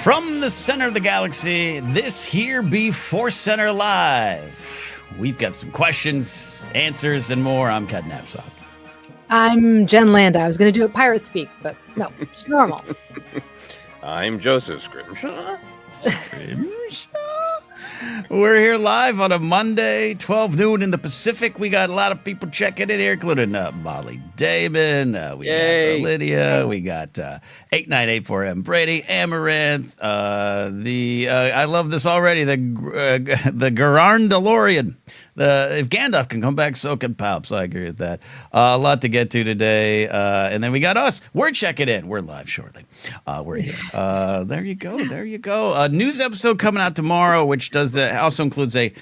From the center of the galaxy, this here be ForceCenter Live. We've got some questions, answers, and more. I'm Cad Bane. I'm Jen Landa. I was going to do it pirate speak, but no, it's normal. I'm Joseph Scrimshaw. We're here live on a Monday, 12 noon in the Pacific. We got a lot of people checking in here, including Molly Damon. We got Lydia. We got 8984M Brady, Amaranth. I love this already. The Garand DeLorean. If Gandalf can come back, so can Palps. I agree with that. A lot to get to today. And then we got us. We're checking in. We're live shortly. We're here. There you go. There you go. A news episode coming out tomorrow, which also includes a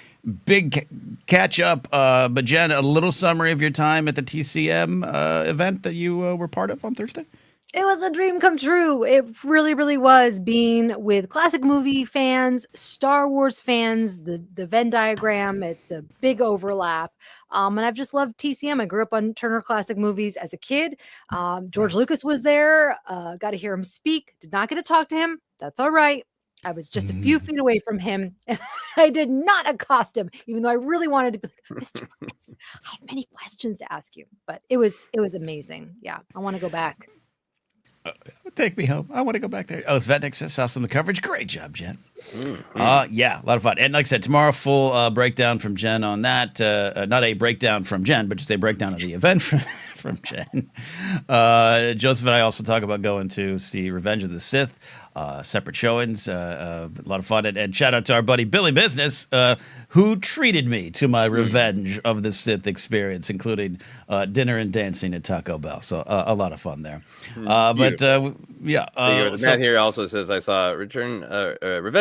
big catch up. But Jen, a little summary of your time at the TCM event that you were part of on Thursday. It was a dream come true. It really, really was, being with classic movie fans, Star Wars fans, the Venn diagram. It's a big overlap. And I've just loved TCM. I grew up on Turner Classic Movies as a kid. George Lucas was there. Got to hear him speak. Did not get to talk to him. That's all right. I was just a few feet away from him. And I did not accost him, even though I really wanted to be like, Mr. Lucas, I have many questions to ask you. But it was amazing. Yeah, I want to go back. Take me home. I want to go back there. Oh, Svetnik says awesome the coverage. Great job, Jen. Yeah, a lot of fun. And like I said, tomorrow, full breakdown from Jen on that. Not a breakdown from Jen, but just a breakdown of the event from Jen. Joseph and I also talk about going to see Revenge of the Sith. Separate showings, a lot of fun. And shout out to our buddy Billy Business, who treated me to my Revenge of the Sith experience, including dinner and dancing at Taco Bell. So a lot of fun there. The Matt here also says, I saw Revenge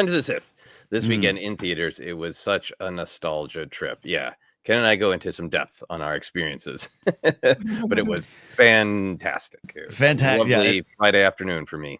of the Sith this weekend in theaters. It was such a nostalgia trip. Yeah. Ken and I go into some depth on our experiences, but it was fantastic. It was a lovely Friday afternoon for me.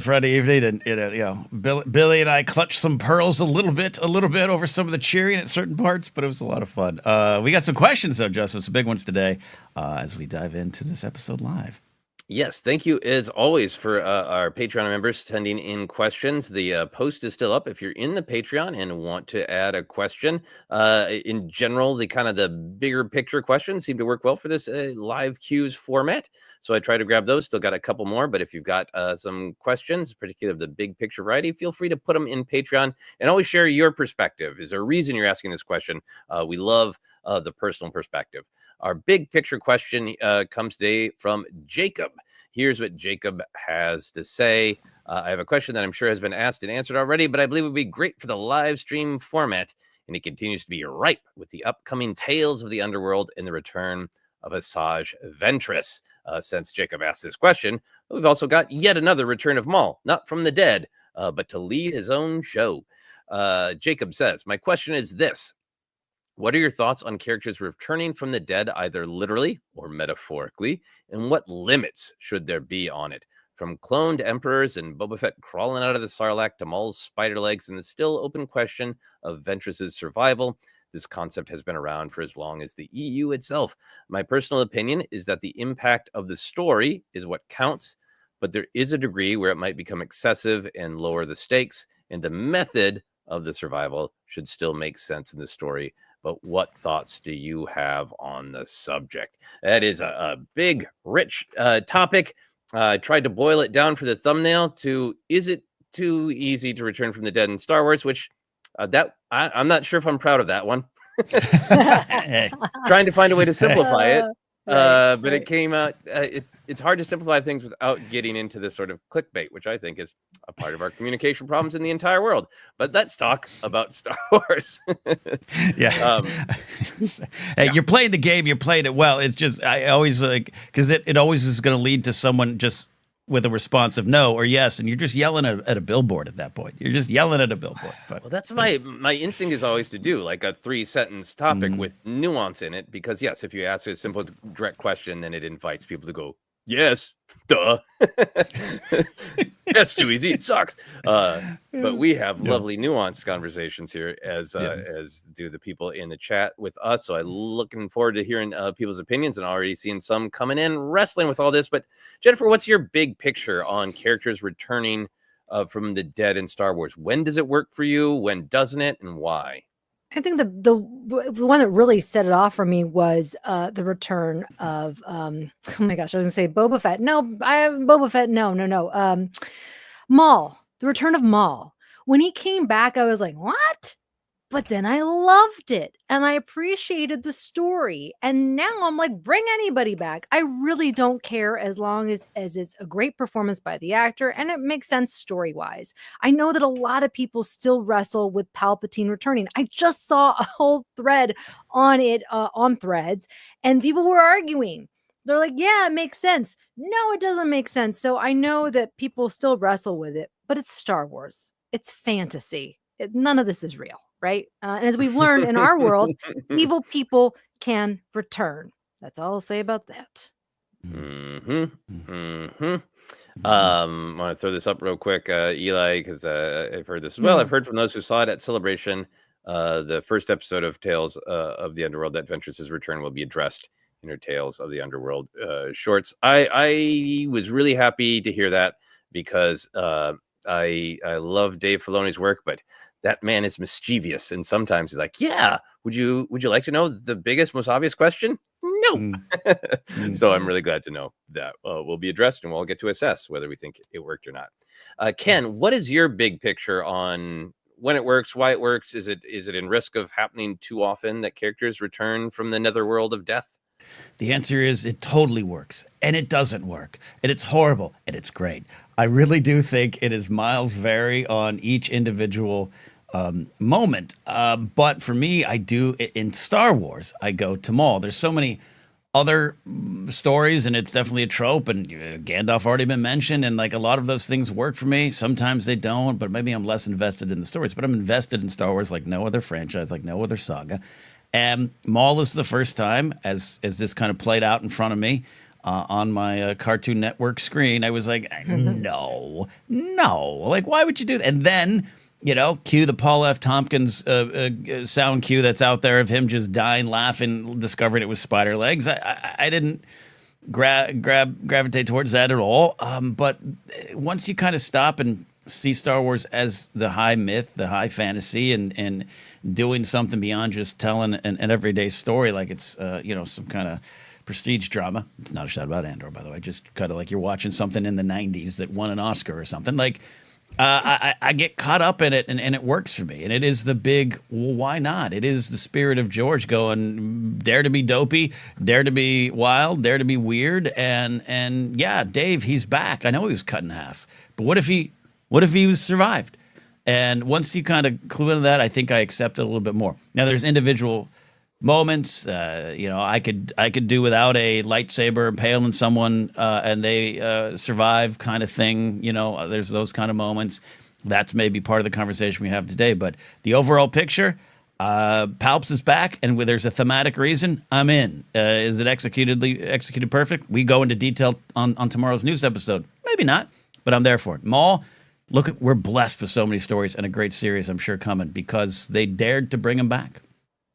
Friday evening, and Billy and I clutched some pearls a little bit over some of the cheering at certain parts, but it was a lot of fun. We got some questions though, Justin, some big ones today as we dive into this episode live. Yes, thank you as always for our Patreon members sending in questions. The post is still up if you're in the Patreon and want to add a question. In general, the bigger picture questions seem to work well for this live Q's format. So I try to grab those. Still got a couple more, but if you've got some questions, particularly of the big picture variety, feel free to put them in Patreon and always share your perspective. Is there a reason you're asking this question? We love the personal perspective. Our big picture question comes today from Jacob. Here's what Jacob has to say. I have a question that I'm sure has been asked and answered already, but I believe it would be great for the live stream format, and it continues to be ripe with the upcoming Tales of the Underworld and the return of Asajj Ventress. Since Jacob asked this question, we've also got yet another return of Maul, not from the dead, but to lead his own show. Jacob says, my question is this. What are your thoughts on characters returning from the dead, either literally or metaphorically, and what limits should there be on it? From cloned emperors and Boba Fett crawling out of the Sarlacc to Maul's spider legs and the still open question of Ventress's survival, this concept has been around for as long as the EU itself. My personal opinion is that the impact of the story is what counts, but there is a degree where it might become excessive and lower the stakes, and the method of the survival should still make sense in the story. But what thoughts do you have on the subject? That is a big, rich topic. I tried to boil it down for the thumbnail to, is it too easy to return from the dead in Star Wars? Which I'm not sure if I'm proud of that one. Trying to find a way to simplify it. But it came out, it's hard to simplify things without getting into this sort of clickbait, which I think is a part of our communication problems in the entire world. But let's talk about Star Wars. You're playing the game, you're playing it well. It's just, I always because it always is going to lead to someone just with a response of no or yes, and you're just yelling at a billboard at that point. You're just yelling at a billboard. But, well, that's my instinct is always to do like a 3-sentence topic with nuance in it, because yes, if you ask a simple direct question, then it invites people to go, yes, duh. That's too easy. It sucks. But we have lovely nuanced conversations here, as do the people in the chat with us. So I'm looking forward to hearing people's opinions, and already seeing some coming in wrestling with all this. But Jennifer, what's your big picture on characters returning from the dead in Star Wars? When does it work for you? When doesn't it, and why? I think the one that really set it off for me was the return of oh my gosh, I was gonna say Boba Fett. No, Boba Fett. No. Maul. The return of Maul. When he came back, I was like, what? But then I loved it and I appreciated the story. And now I'm like, bring anybody back. I really don't care as long as it's a great performance by the actor and it makes sense story-wise. I know that a lot of people still wrestle with Palpatine returning. I just saw a whole thread on it on Threads, and people were arguing. They're like, yeah, it makes sense. No, it doesn't make sense. So I know that people still wrestle with it, but it's Star Wars. It's fantasy. None of this is real. Right. And as we've learned in our world, evil people can return. That's all I'll say about that. I want to throw this up real quick, Eli, because I've heard this as well. I've heard from those who saw it at Celebration. The first episode of Tales of the Underworld that ventures his return will be addressed in her Tales of the Underworld shorts. I was really happy to hear that because I love Dave Filoni's work, but that man is mischievous, and sometimes he's like, "Yeah, would you like to know the biggest, most obvious question?" No. So I'm really glad to know that will be addressed, and we'll get to assess whether we think it worked or not. Ken, what is your big picture on when it works, why it works? Is it in risk of happening too often that characters return from the netherworld of death? The answer is it totally works, and it doesn't work, and it's horrible, and it's great. I really do think it is miles vary on each individual moment. But for me, I do in Star Wars, I go to Maul. There's so many other stories, and it's definitely a trope, and Gandalf already been mentioned, and like a lot of those things work for me. Sometimes they don't, but maybe I'm less invested in the stories, but I'm invested in Star Wars like no other franchise, like no other saga. And Maul is the first time as this kind of played out in front of me on my Cartoon Network screen. I was like, no, like, why would you do that? And then, cue the Paul F. Tompkins sound cue that's out there of him just dying laughing, discovering it was spider legs. I didn't gravitate towards that at all. But once you kind of stop and see Star Wars as the high myth, the high fantasy, and doing something beyond just telling an everyday story like it's some kind of prestige drama. It's not a shout about Andor, by the way. Just kind of like you're watching something in the 90s that won an Oscar or something. Like I get caught up in it, and it works for me. And it is the big, well, why not? It is the spirit of George going, dare to be dopey, dare to be wild, dare to be weird. And yeah, Dave, he's back. I know he was cut in half, but what if he was survived? And once you kind of clue into that, I think I accept it a little bit more. Now, there's individual moments. I could do without a lightsaber impaling someone and they survive kind of thing. There's those kind of moments. That's maybe part of the conversation we have today. But the overall picture, Palps is back, and there's a thematic reason. I'm in. Is it executed perfect? We go into detail on tomorrow's news episode. Maybe not, but I'm there for it. Maul. Look, we're blessed with so many stories and a great series, I'm sure, coming because they dared to bring him back.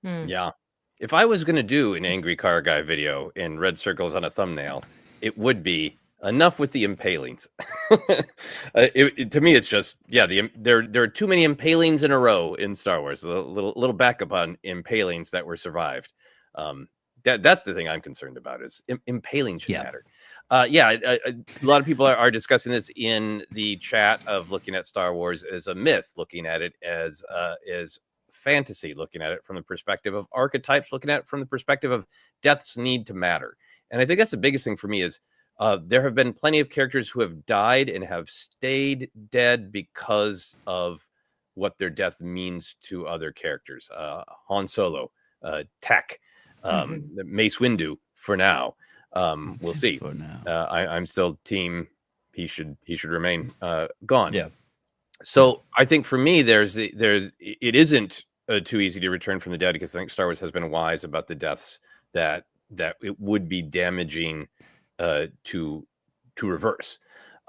Yeah. If I was going to do an Angry Car Guy video in red circles on a thumbnail, it would be enough with the impalings. To me, it's just, there are too many impalings in a row in Star Wars. A little backup on impalings that were survived. That's the thing I'm concerned about is impaling should matter. A lot of people are discussing this in the chat of looking at Star Wars as a myth, looking at it as fantasy, looking at it from the perspective of archetypes, looking at it from the perspective of deaths need to matter. And I think that's the biggest thing for me is there have been plenty of characters who have died and have stayed dead because of what their death means to other characters. Han Solo, Tech, Mace Windu for now. We'll see. For now. I'm still team. He should remain gone. Yeah. So I think for me, it isn't too easy to return from the dead because I think Star Wars has been wise about the deaths that it would be damaging to reverse.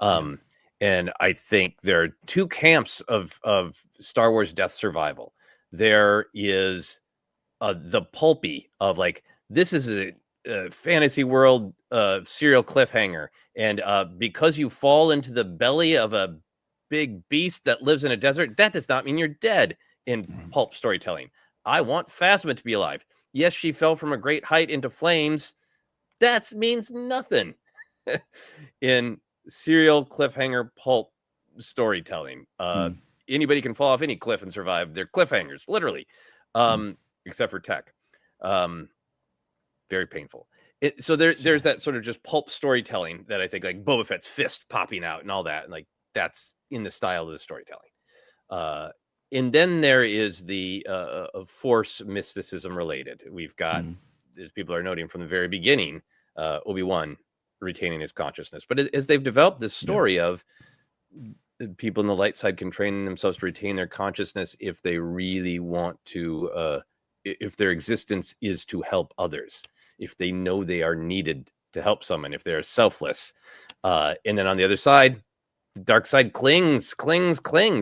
And I think there are two camps of Star Wars death survival. There is the pulpy of like, this is a fantasy world serial cliffhanger. And because you fall into the belly of a big beast that lives in a desert. That does not mean you're dead in pulp storytelling. I want Phasma to be alive. Yes, she fell from a great height into flames. That means nothing in serial cliffhanger pulp storytelling. Anybody can fall off any cliff and survive. They're cliffhangers, literally, except for Tech. Very painful. So there's that sort of just pulp storytelling that I think, like Boba Fett's fist popping out and all that, and like that's in the style of the storytelling. And then there is the Force mysticism related. We've got, as people are noting from the very beginning, Obi-Wan retaining his consciousness. But as they've developed this story of people in the light side can train themselves to retain their consciousness if they really want to, if their existence is to help others, if they know they are needed to help someone, if they're selfless. And then on the other side, the dark side clings.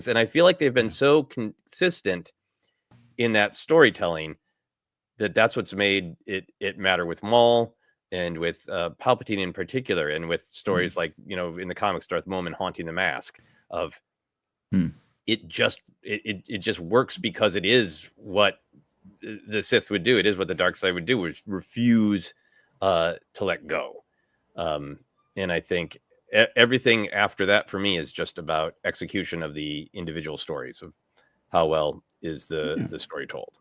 And I feel like they've been so consistent in that storytelling that's what's made it matter with Maul and with Palpatine in particular, and with stories like, in the comics, Darth Maul haunting the mask of it just works because it is what the Sith would do. It is what the dark side would do, is refuse to let go. And I think everything after that for me is just about execution of the individual stories, of how well is the story told.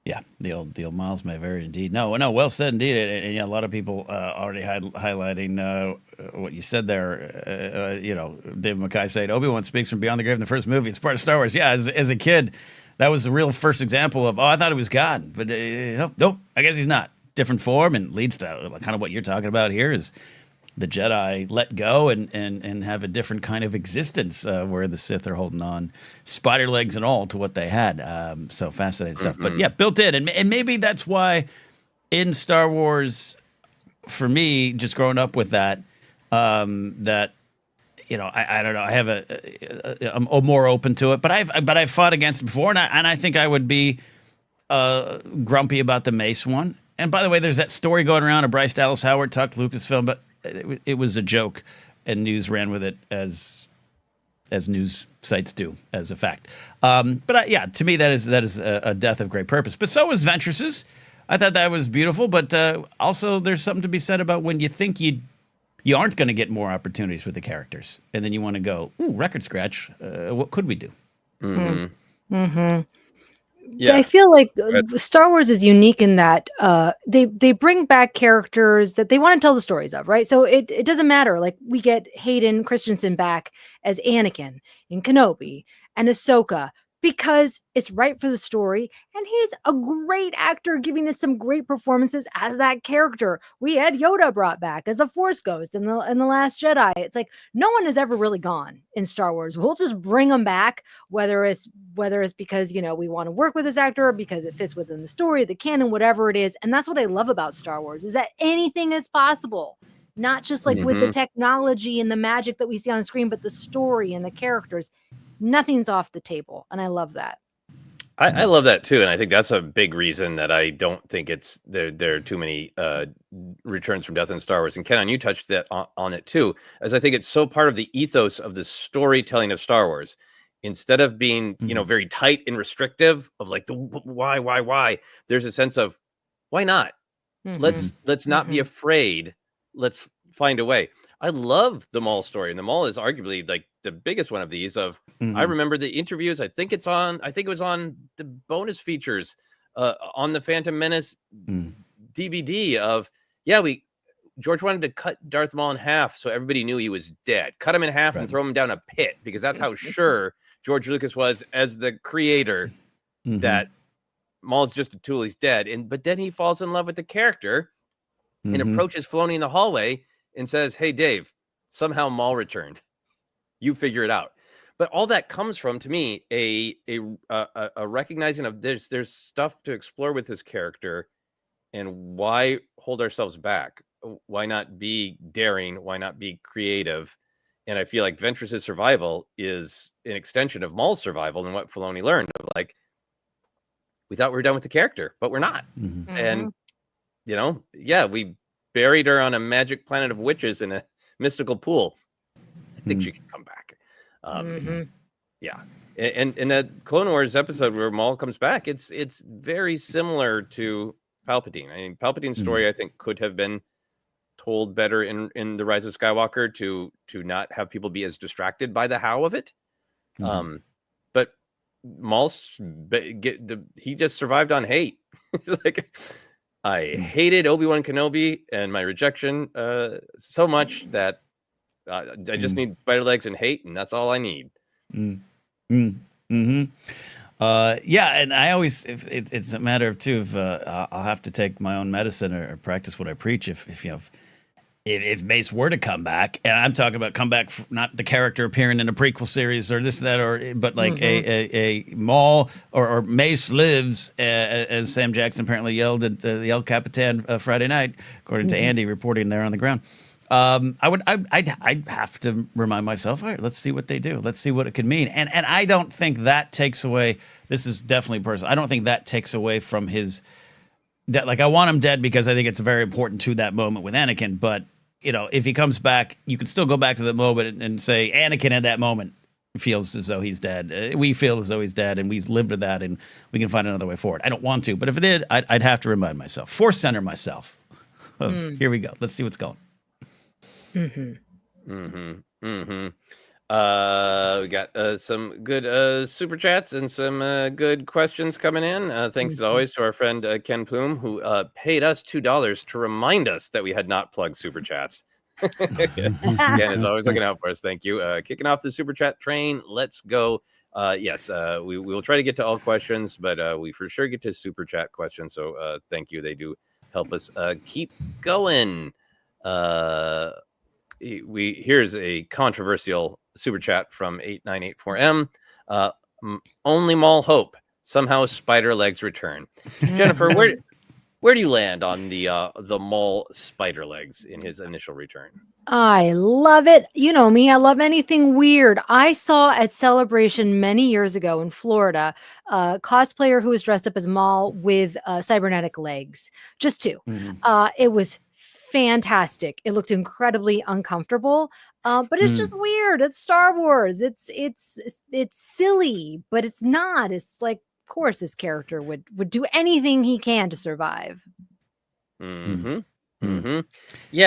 Yeah, the old Miles may vary indeed. No, well said indeed. And a lot of people already highlighting what you said there. David Mackay said Obi-Wan speaks from beyond the grave in the first movie. It's part of Star Wars. Yeah, as a kid, that was the real first example of, I thought he was God, but nope, I guess he's not. Different form, and leads to kind of what you're talking about here is the Jedi let go and have a different kind of existence, where the Sith are holding on, spider legs and all, to what they had. So fascinating stuff. But yeah, built in. And maybe that's why in Star Wars, for me, just growing up with that, I don't know, I have I'm more open to it. But I've fought against it before, and I think I would be grumpy about the Mace one. And by the way, there's that story going around of Bryce Dallas Howard tucked Lucasfilm, but it was a joke, and news ran with it as news sites do, as a fact. But to me, that is a death of great purpose. But so was Ventress's. I thought that was beautiful. But also, there's something to be said about when you think you aren't going to get more opportunities with the characters, and then you want to go, ooh, record scratch. What could we do? Yeah. I feel like Star Wars is unique in that they bring back characters that they want to tell the stories of, right? So it doesn't matter. Like, we get Hayden Christensen back as Anakin in Kenobi and Ahsoka because it's right for the story, and he's a great actor, giving us some great performances as that character. We had Yoda brought back as a Force ghost in the Last Jedi. It's like no one has ever really gone in Star Wars. We'll just bring them back, whether it's because we want to work with this actor, or because it fits within the story, the canon, whatever it is. And that's what I love about Star Wars, is that anything is possible. Not just like with the technology and the magic that we see on screen, but the story and the characters. Nothing's off the table, and I love that. I love that too, and I think that's a big reason that I don't think there are too many returns from death in Star Wars. And Ken, you touched that on it too, as I think it's so part of the ethos of the storytelling of Star Wars. Instead of being very tight and restrictive of like the why, there's a sense of why not. Let's not be afraid. Let's find a way. I love the Maul story, and the Maul is arguably like the biggest one of these. I remember the interviews. I think it was on the bonus features on the Phantom Menace DVD of George wanted to cut Darth Maul in half so everybody knew he was dead. Cut him in half and throw him down a pit, because that's how sure George Lucas was, as the creator, that Maul's just a tool. He's dead. But then he falls in love with the character and approaches Filoni in the hallway and says, "Hey, Dave, somehow Maul returned. You figure it out." But all that comes from, to me, a recognizing of there's stuff to explore with this character, and why hold ourselves back? Why not be daring? Why not be creative? And I feel like Ventress's survival is an extension of Maul's survival, and what Filoni learned of, like, we thought we were done with the character, but we're not. And we buried her on a magic planet of witches in a mystical pool. I think she can come back. Yeah. And in that Clone Wars episode where Maul comes back, it's very similar to Palpatine. I mean, Palpatine's story, I think, could have been told better in The Rise of Skywalker to not have people be as distracted by the how of it. But Maul's he just survived on hate. Like, I hated Obi-Wan Kenobi and my rejection so much that I just need spider legs and hate, and that's all I need. Yeah, and I always, if it's a matter of too, if I'll have to take my own medicine or practice what I preach. If Mace were to come back, and I'm talking about come back, not the character appearing in a prequel series or this, that, but like a Maul or Mace lives, as Sam Jackson apparently yelled at the El Capitan Friday night, according to Andy reporting there on the ground. I'd have to remind myself, all right, let's see what they do. Let's see what it could mean. And I don't think that takes away, this is definitely personal, I don't think that takes away from his, like, I want him dead because I think it's very important to that moment with Anakin. But, if he comes back, you can still go back to the moment and say Anakin at that moment feels as though he's dead. We feel as though he's dead, and we've lived with that, and we can find another way forward. I don't want to, but if it did, I'd have to remind myself, ForceCenter myself. Here we go. Let's see what's going. We got some good super chats and some good questions coming in. Thanks as always to our friend Ken Plume, who paid us $2 to remind us that we had not plugged super chats. Ken is always looking out for us. Thank you. Kicking off the super chat train. Let's go. Yes, we will try to get to all questions, but we for sure get to super chat questions. So thank you. They do help us keep going. Here's a controversial super chat from 8984M. Only Maul hope. Somehow spider legs return. Jennifer, where do you land on the Maul spider legs in his initial return? I love it. You know me, I love anything weird. I saw at Celebration many years ago in Florida a cosplayer who was dressed up as Maul with cybernetic legs. Just two. It was fantastic. It looked incredibly uncomfortable, but it's just weird. It's Star Wars. It's silly, but it's not. It's like, of course, this character would do anything he can to survive. Yeah,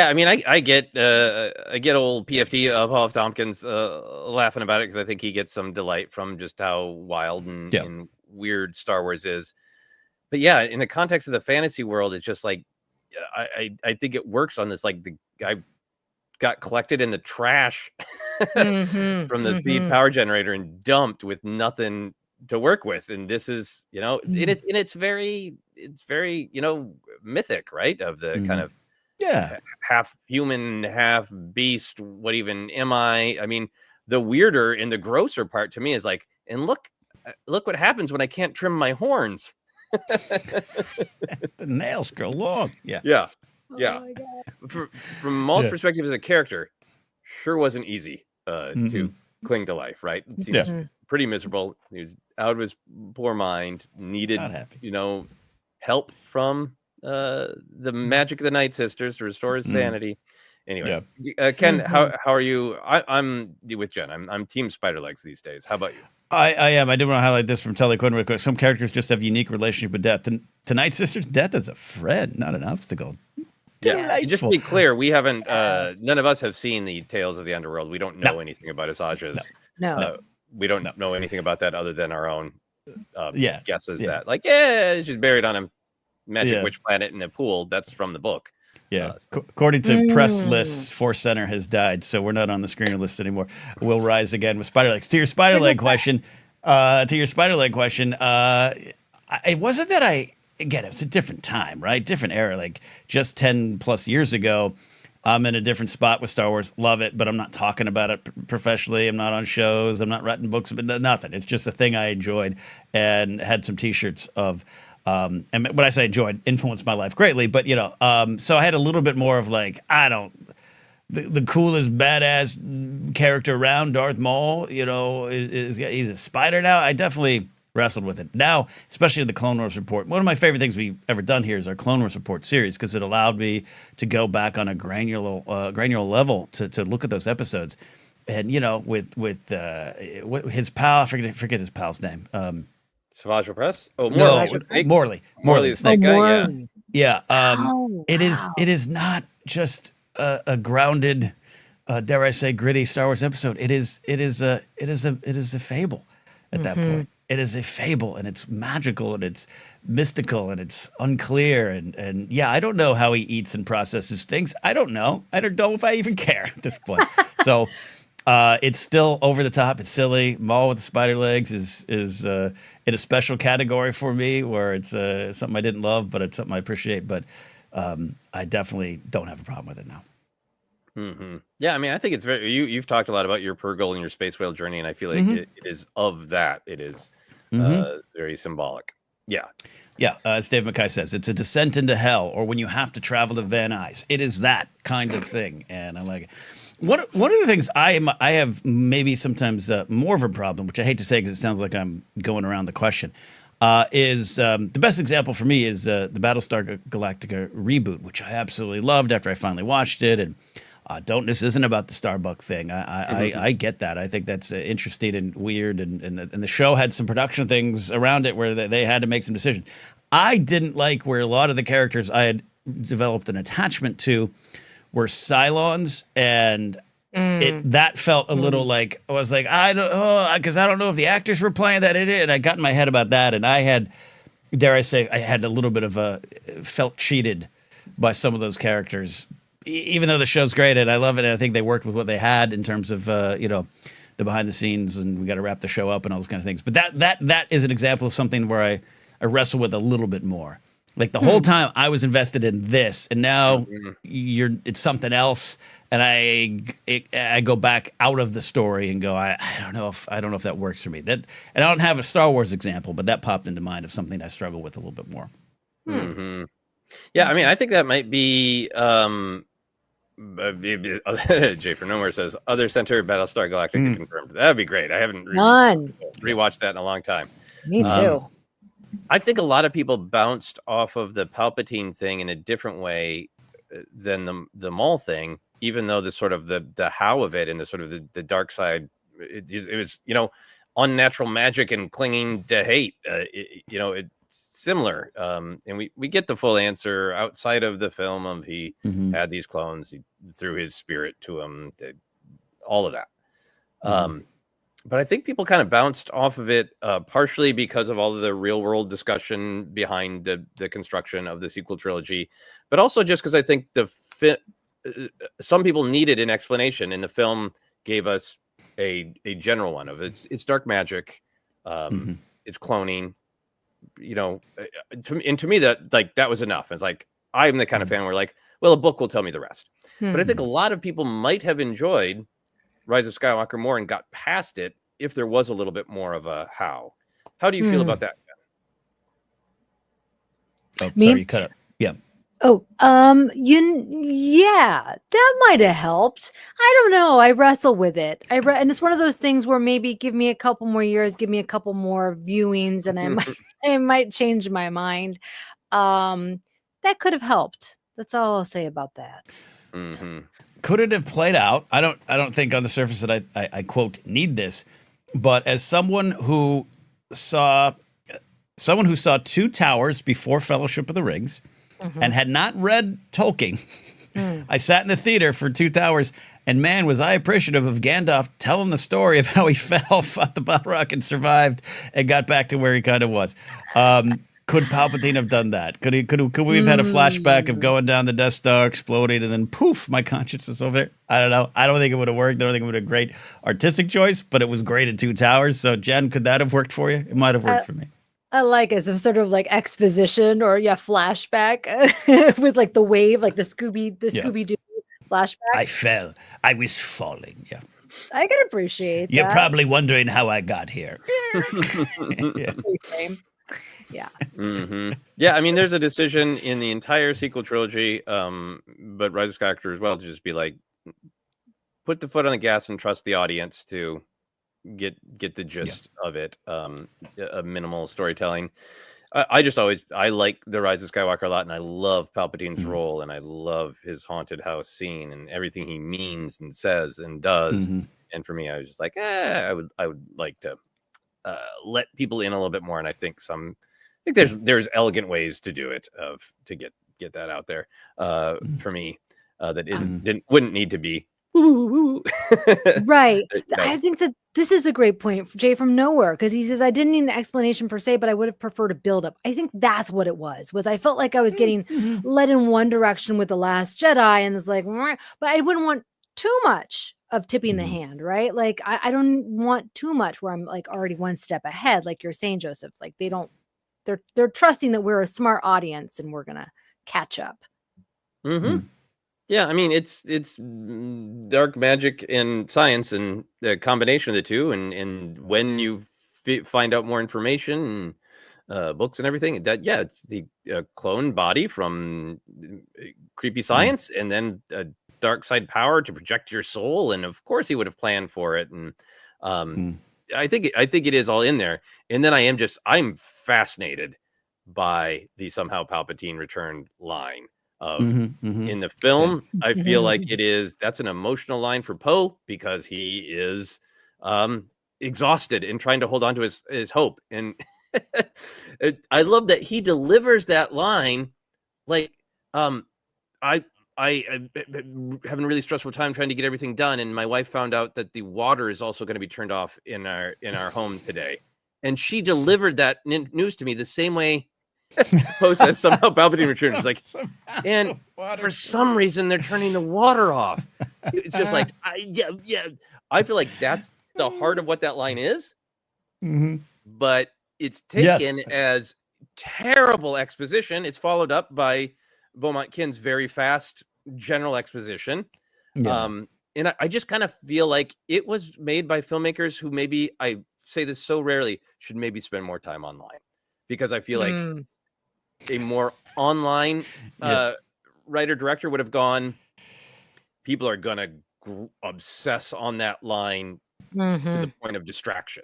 I mean, I get old PFT of Paul F. Tompkins laughing about it because I think he gets some delight from just how wild and weird Star Wars is. But yeah, in the context of the fantasy world, it's just like, I think it works on this. Like, the guy got collected in the trash from the speed power generator and dumped with nothing to work with. And this is, it's very, mythic, right? Of the kind of half human, half beast. What even am I? I mean, the weirder and the grosser part to me is like, and look what happens when I can't trim my horns. The nails grow long. Yeah. From Maul's perspective as a character, sure wasn't easy to cling to life, right? It seems pretty miserable. He was out of his poor mind, needed help from the magic of the Night Sisters to restore his sanity. Anyway, Ken, how are you? I'm with Jen. I'm team spider legs these days. How about you? I am. I did want to highlight this from Telly Quinn real quick. Some characters just have unique relationship with death. To Night Sisters, death is a friend, not an obstacle. Yeah, just to be clear, we haven't. None of us have seen the Tales of the Underworld. We don't know anything about Asajj's. No. We don't know anything about that other than our own guesses. That she's buried on a magic witch planet in a pool. That's from the book. Yeah, according to press lists, ForceCenter has died, so we're not on the screener list anymore. We'll rise again with spider legs. To your spider leg question, it wasn't that again, it's a different time, right? Different era, like just 10 plus years ago. I'm in a different spot with Star Wars. Love it, but I'm not talking about it professionally. I'm not on shows. I'm not writing books, but nothing. It's just a thing I enjoyed and had some T-shirts of. And when I say enjoyed, influenced my life greatly, but so I had a little bit more of like, the coolest badass character around, Darth Maul, he's a spider now. I definitely wrestled with it. Now, especially in the Clone Wars report, one of my favorite things we've ever done here is our Clone Wars report series, because it allowed me to go back on a granular level to look at those episodes. and with his pal, I forget his pal's name. Savage Press. Oh, no, Snake? Morley The snake guy. Yeah. Wow. It is not just a grounded, dare I say, gritty Star Wars episode. It is a fable at that point. It is a fable, and it's magical, and it's mystical, and it's unclear, and yeah, I don't know how he eats and processes things. I don't know. I don't know if I even care at this point. So it's still over the top. It's silly. Maul with the spider legs is in a special category for me, where it's something I didn't love, but it's something I appreciate. But I definitely don't have a problem with it now. Yeah, I mean, I think it's very. You've talked a lot about your Purgle and your Space Whale journey, and I feel like it is of that. It is very symbolic. Yeah. Yeah, as Dave McKay says, it's a descent into hell, or when you have to travel to Van Nuys. It is that kind of thing, and I like it. One of the things I have maybe sometimes more of a problem, which I hate to say because it sounds like I'm going around the question, is the best example for me is the Battlestar Galactica reboot, which I absolutely loved after I finally watched it. And this isn't about the Starbuck thing. I get that. I think that's interesting and weird, and the show had some production things around it where they had to make some decisions. I didn't like where a lot of the characters I had developed an attachment to were Cylons, and that felt a little like I was like, because I don't know if the actors were playing that in it, and I got in my head about that, and I had, dare I say, I had a little bit of felt cheated by some of those characters, even though the show's great and I love it, and I think they worked with what they had in terms of the behind the scenes, and we got to wrap the show up and all those kind of things. But that is an example of something where I wrestle with a little bit more. Like the whole time I was invested in this, and now it's something else, and I go back out of the story and go, I don't know if that works for me. And I don't have a Star Wars example, but that popped into mind of something I struggle with a little bit more. Yeah, I mean, I think that might be. Jay for Nowhere says Other Center Battlestar Galactica confirmed. That'd be great. I haven't rewatched that in a long time. Me too. I think a lot of people bounced off of the Palpatine thing in a different way than the Maul thing, even though the sort of the how of it and the sort of the dark side, it was unnatural magic and clinging to hate. It's similar, and we get the full answer outside of the film of he had these clones, he threw his spirit to him, all of that. But I think people kind of bounced off of it, partially because of all of the real world discussion behind the construction of the sequel trilogy, but also just because I think some people needed an explanation, and the film gave us a general one of it's dark magic, it's cloning, to me that was enough. It's like I'm the kind of fan where like, well, a book will tell me the rest. But I think a lot of people might have enjoyed Rise of Skywalker more and got past it if there was a little bit more of a how. How do you feel about that? Oh, sorry, you cut it. Yeah. Oh, yeah, that might have helped. I don't know. I wrestle with it. And it's one of those things where maybe give me a couple more years, give me a couple more viewings, and I might change my mind. That could have helped. That's all I'll say about that. Could it have played out? I don't think on the surface that I quote need this, but as someone who saw Two Towers before Fellowship of the Rings and had not read Tolkien, I sat in the theater for 2 Towers, and man, was I appreciative of Gandalf telling the story of how he fell, fought the Balrog, and survived, and got back to where he kind of was. Could Palpatine have done that? Could we have had a flashback of going down the Death Star, exploding, and then poof, my conscience is over there? I don't know. I don't think it would have worked. I don't think it would have been a great artistic choice, but it was great at 2 Towers. So, Jen, could that have worked for you? It might have worked for me. I like it. Some sort of like exposition or flashback with like the wave, like the Scooby-Doo flashback. I fell. I was falling. Yeah. I can appreciate You're that. probably wondering how I got here. Yeah. Yeah, I mean, there's a decision in the entire sequel trilogy, but Rise of Skywalker as well, to just be like, put the foot on the gas and trust the audience to get the gist of it. A minimal storytelling. I like the Rise of Skywalker a lot, and I love Palpatine's role, and I love his haunted house scene and everything he means and says and does. And for me, I was just like, I would like to let people in a little bit more. And I think there's elegant ways to do it, to get that out there. For me, that wouldn't need to be Right. no. I think that this is a great point, Jay from Nowhere, because he says, I didn't need an explanation per se, but I would have preferred a buildup. I think that's what it was I felt like I was getting led in one direction with The Last Jedi, and it's like, but I wouldn't want too much of tipping the hand, right? Like, I don't want too much where I'm like already one step ahead, like you're saying, Joseph. Like they're trusting that we're a smart audience and we're gonna catch up. Yeah, I mean, it's dark magic and science, and the combination of the two, and when you find out more information and books and everything, it's the clone body from creepy science, and then a dark side power to project your soul, and of course he would have planned for it, and I think it is all in there. And then I'm fascinated by the somehow Palpatine returned line. In the film, I feel like that's an emotional line for Poe, because he is exhausted and trying to hold on to his hope. And I love that he delivers that line like, I having a really stressful time trying to get everything done, and my wife found out that the water is also going to be turned off in our home today, and she delivered that news to me the same way Poe says somehow Palpatine returns. Like, and for some reason they're turning the water off. It's just like, I feel like that's the heart of what that line is. But it's taken as terrible exposition. It's followed up by Beaumont Kin's very fast general exposition. And I just kind of feel like it was made by filmmakers who, maybe, I say this so rarely, should maybe spend more time online, because I feel like a more online writer director would have gone, people are gonna obsess on that line to the point of distraction.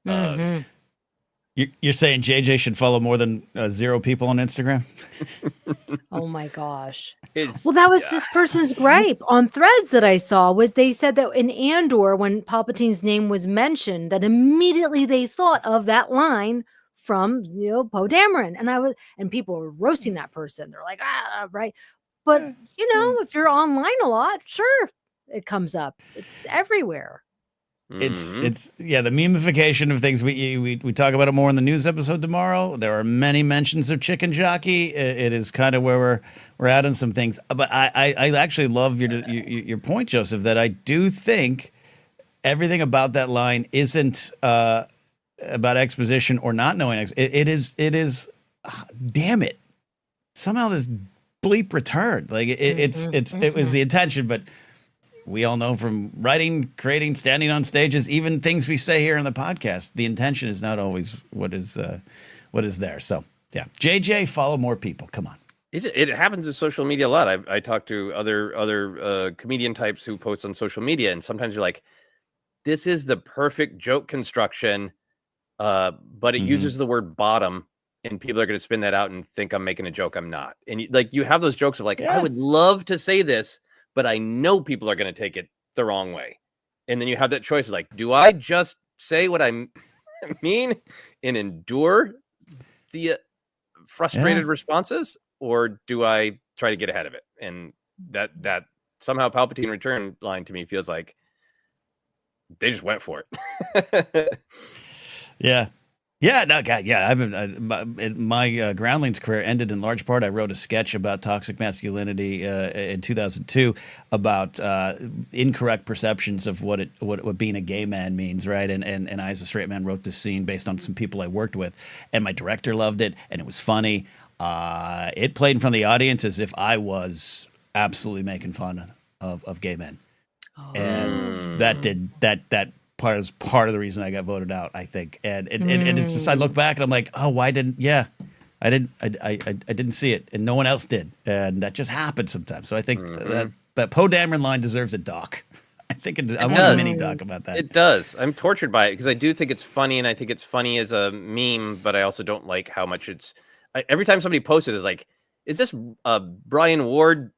You're saying JJ should follow more than 0 people on Instagram? Oh my gosh. Well, that was this person's gripe on Threads that I saw, was they said that in Andor, when Palpatine's name was mentioned, that immediately they thought of that line from Poe Dameron, and people were roasting that person. They're like, right. But if you're online a lot, sure, it comes up. It's everywhere. It's the memification of things. We talk about it more in the news episode tomorrow. There are many mentions of Chicken Jockey. It is kind of where we're adding some things. But I actually love your point, Joseph, that I do think everything about that line isn't about exposition or not knowing. It is. Damn it! Somehow this bleep returned. Like it was the intention, but we all know from writing, creating, standing on stages, even things we say here on the podcast, the intention is not always what is there. So yeah, JJ, follow more people. Come on. It happens in social media a lot. I talk to other comedian types who post on social media, and sometimes you're like, this is the perfect joke construction, but it uses the word bottom, and people are going to spin that out and think I'm making a joke. I'm not. And you have those jokes of like, I would love to say this, but I know people are going to take it the wrong way. And then you have that choice of like, do I just say what I mean and endure the frustrated responses, or do I try to get ahead of it? And that somehow Palpatine return line to me feels like they just went for it. Yeah, no, God, yeah. My Groundlings career ended in large part. I wrote a sketch about toxic masculinity in 2002 about incorrect perceptions of what being a gay man means, right? And I, as a straight man, wrote this scene based on some people I worked with, and my director loved it, and it was funny. It played in front of the audience as if I was absolutely making fun of gay men, and that was part of the reason I got voted out, I think. And it's just, I look back and I'm like, oh, why didn't? Yeah, I didn't see it, and no one else did, and that just happens sometimes. So I think that Poe Dameron line deserves a doc. I think I want a mini doc about that. It does. I'm tortured by it because I do think it's funny, and I think it's funny as a meme, but I also don't like how much it's. Every time somebody posts it, is like, is this a Brian Ward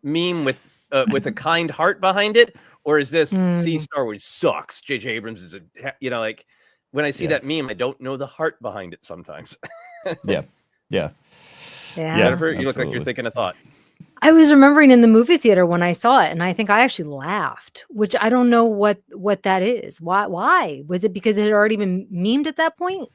meme with with a kind heart behind it, or is this see Mm. Star Wars sucks? J.J. Abrams is like when I see that meme, I don't know the heart behind it sometimes. Yeah. Jennifer, you look like you're absolutely. thinking a thought. I was remembering in the movie theater when I saw it, and I think I actually laughed, which I don't know what that is. Why? Was it because it had already been memed at that point?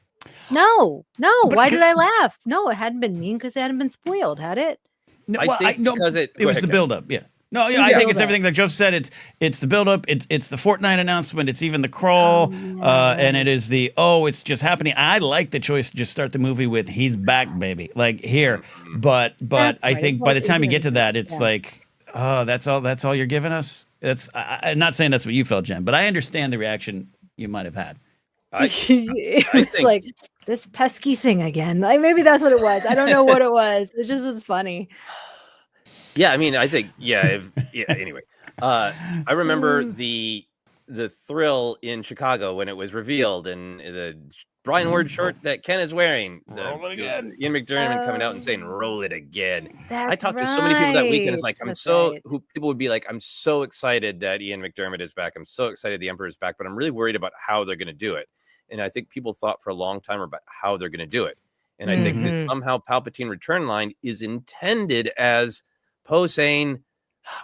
No. But Why did I laugh? No, it hadn't been memed because it hadn't been spoiled, had it? No, I well, think no, because it was ahead, the Ken. buildup. Yeah. No, It was I the think it's buildup. everything that Joseph said. It's the buildup. It's the Fortnite announcement. It's even the crawl, and it is the it's just happening. I like the choice to just start the movie with "He's back, baby," like here. But That's I right. think It by the was- time it you get to is, that, it's yeah. like, oh, that's all you're giving us. I'm not saying that's what you felt, Jen, but I understand the reaction you might have had. It I was think- like this pesky thing again. Like maybe that's what it was. I don't know what it was. It just was funny. Yeah, I mean, I think anyway, I remember the thrill in Chicago when it was revealed, and the Brian Ward short that Ken is wearing. Roll it again. Ian McDermott coming out and saying, "Roll it again." That's I talked to so many people that weekend. It's like That's right. people would be like, "I'm so excited that Ian McDermott is back. I'm so excited the Emperor is back, but I'm really worried about how they're going to do it." And I think people thought for a long time about how they're going to do it. And I think that somehow Palpatine return line is intended as Poe saying,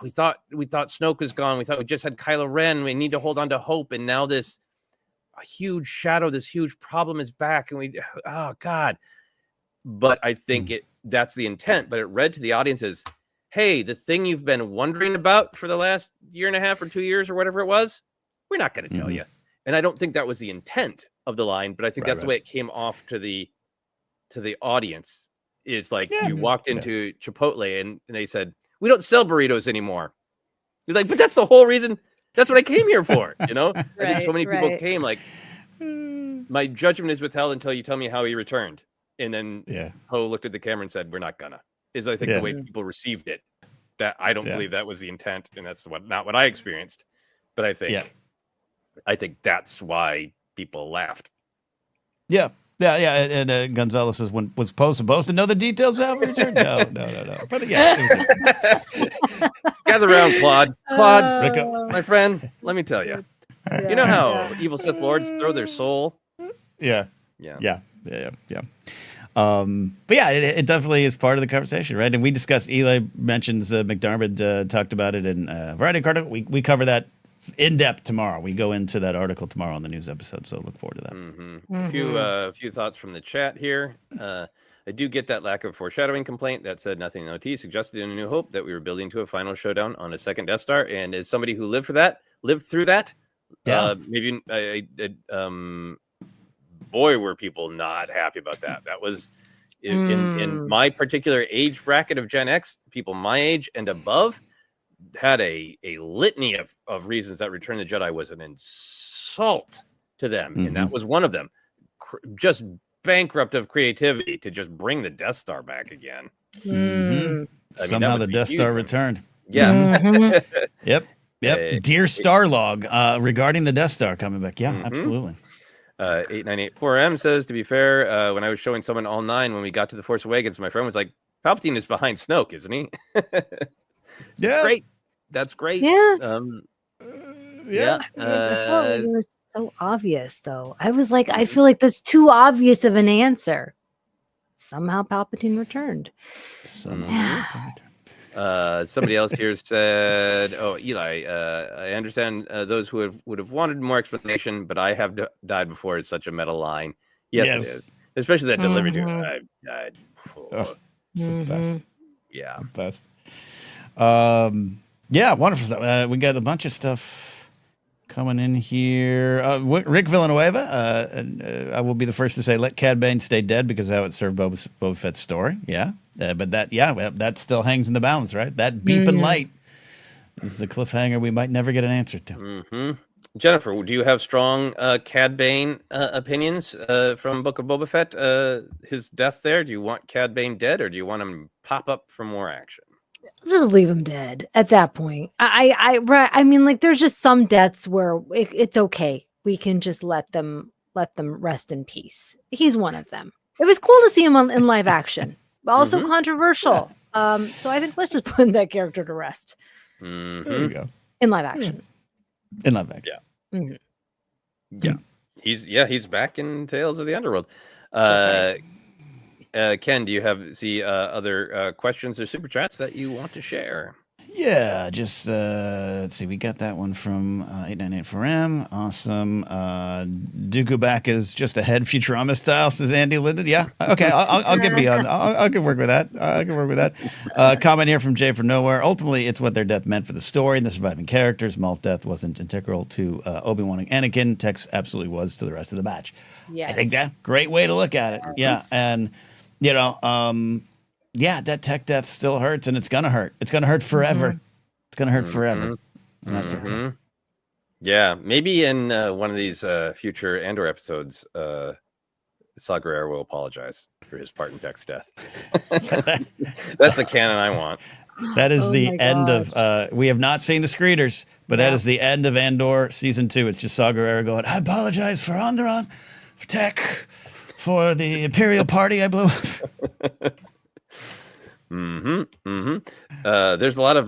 we thought Snoke was gone. We thought we just had Kylo Ren. We need to hold on to hope. And now this huge shadow, this huge problem is back. And oh God. But I think that's the intent. But it read to the audience as, hey, the thing you've been wondering about for the last year and a half or 2 years or whatever it was, we're not going to tell you. And I don't think that was the intent of the line, but I think that's the way it came off to the audience. Is like you walked into Chipotle and they said, we don't sell burritos anymore. You're like, but that's the whole reason. That's what I came here for. I think so many people came like, my judgment is withheld until you tell me how he returned. And then Poe looked at the camera and said, we're not gonna. Is I think the way people received it. That I don't believe that was the intent, and that's not what I experienced. But I think that's why people laughed. Yeah. And Gonzalez says, was Poe supposed to know the details of his return? No. But Gather around, Claude. Rico. My friend, let me tell you. You know how evil Sith Lords throw their soul? Yeah. But yeah, it definitely is part of the conversation, right? And we discussed, Eli mentions McDermott talked about it in Variety Card. We cover that in depth tomorrow. We go into that article tomorrow on the news episode, so look forward to that. A few thoughts from the chat here. I do get that lack of foreshadowing complaint. That said, nothing in OT suggested in A New Hope that we were building to a final showdown on a second Death Star. And as somebody who lived through that, maybe boy, were people not happy about that. That was in my particular age bracket of Gen X, people my age and above had a litany of reasons that Return of the Jedi was an insult to them. And that was one of them. Just bankrupt of creativity to just bring the Death Star back again. Somehow the Death Star returned. Yeah. Yep. Dear Starlog, regarding the Death Star coming back. Yeah, absolutely. 8984M says, to be fair, when I was showing someone all 9 when we got to the Force Awakens, my friend was like, Palpatine is behind Snoke, isn't he? Yeah. Great. That's great. Yeah. Yeah. I felt like it was so obvious, though. I was like, I feel like that's too obvious of an answer. Somehow Palpatine returned. Somebody else here said, "Oh, Eli, I understand those who would have wanted more explanation, but I have died before." It's such a meta line. Yes, it is, especially that delivery to him. It's the best. Yeah, the best. Yeah, wonderful stuff. We got a bunch of stuff coming in here. Rick Villanueva, I will be the first to say, let Cad Bane stay dead because of how it served Boba Fett's story. Yeah. But that still hangs in the balance, right? That beeping light is the cliffhanger we might never get an answer to. Jennifer, do you have strong Cad Bane opinions from Book of Boba Fett? His death there. Do you want Cad Bane dead, or do you want him to pop up for more action? Just leave him dead at that point. I mean, like, there's just some deaths where it's okay. We can just let them rest in peace. He's one of them. It was cool to see him in live action, but also controversial. So I think let's just put that character to rest. There you go. In live action. In live action. Yeah. Mhm. Yeah. He's back in Tales of the Underworld. That's Ken, do you have other questions or super chats that you want to share? Yeah, just let's see. We got that one from 8984M. Awesome. Dooku back is just ahead Futurama style, says Andy Linden. Yeah. Okay, I'll get beyond. I can work with that. I can work with that. Comment here from Jay from Nowhere. Ultimately, it's what their death meant for the story and the surviving characters. Maul's death wasn't integral to Obi-Wan and Anakin. Tex absolutely was to the rest of the batch. Yes. I think that great way to look at it. Yeah, and you know, yeah, that tech death still hurts, and it's gonna hurt. It's gonna hurt forever. It's gonna hurt forever. And that's okay. Yeah, maybe in one of these future Andor episodes, Saw Gerrera will apologize for his part in Tech's death. That's the canon I want. That is the end of. We have not seen the screeners, but that is the end of Andor season 2. It's just Saw Gerrera going, "I apologize for Onderon, for Tech, for the Imperial Party I blew up." There's a lot of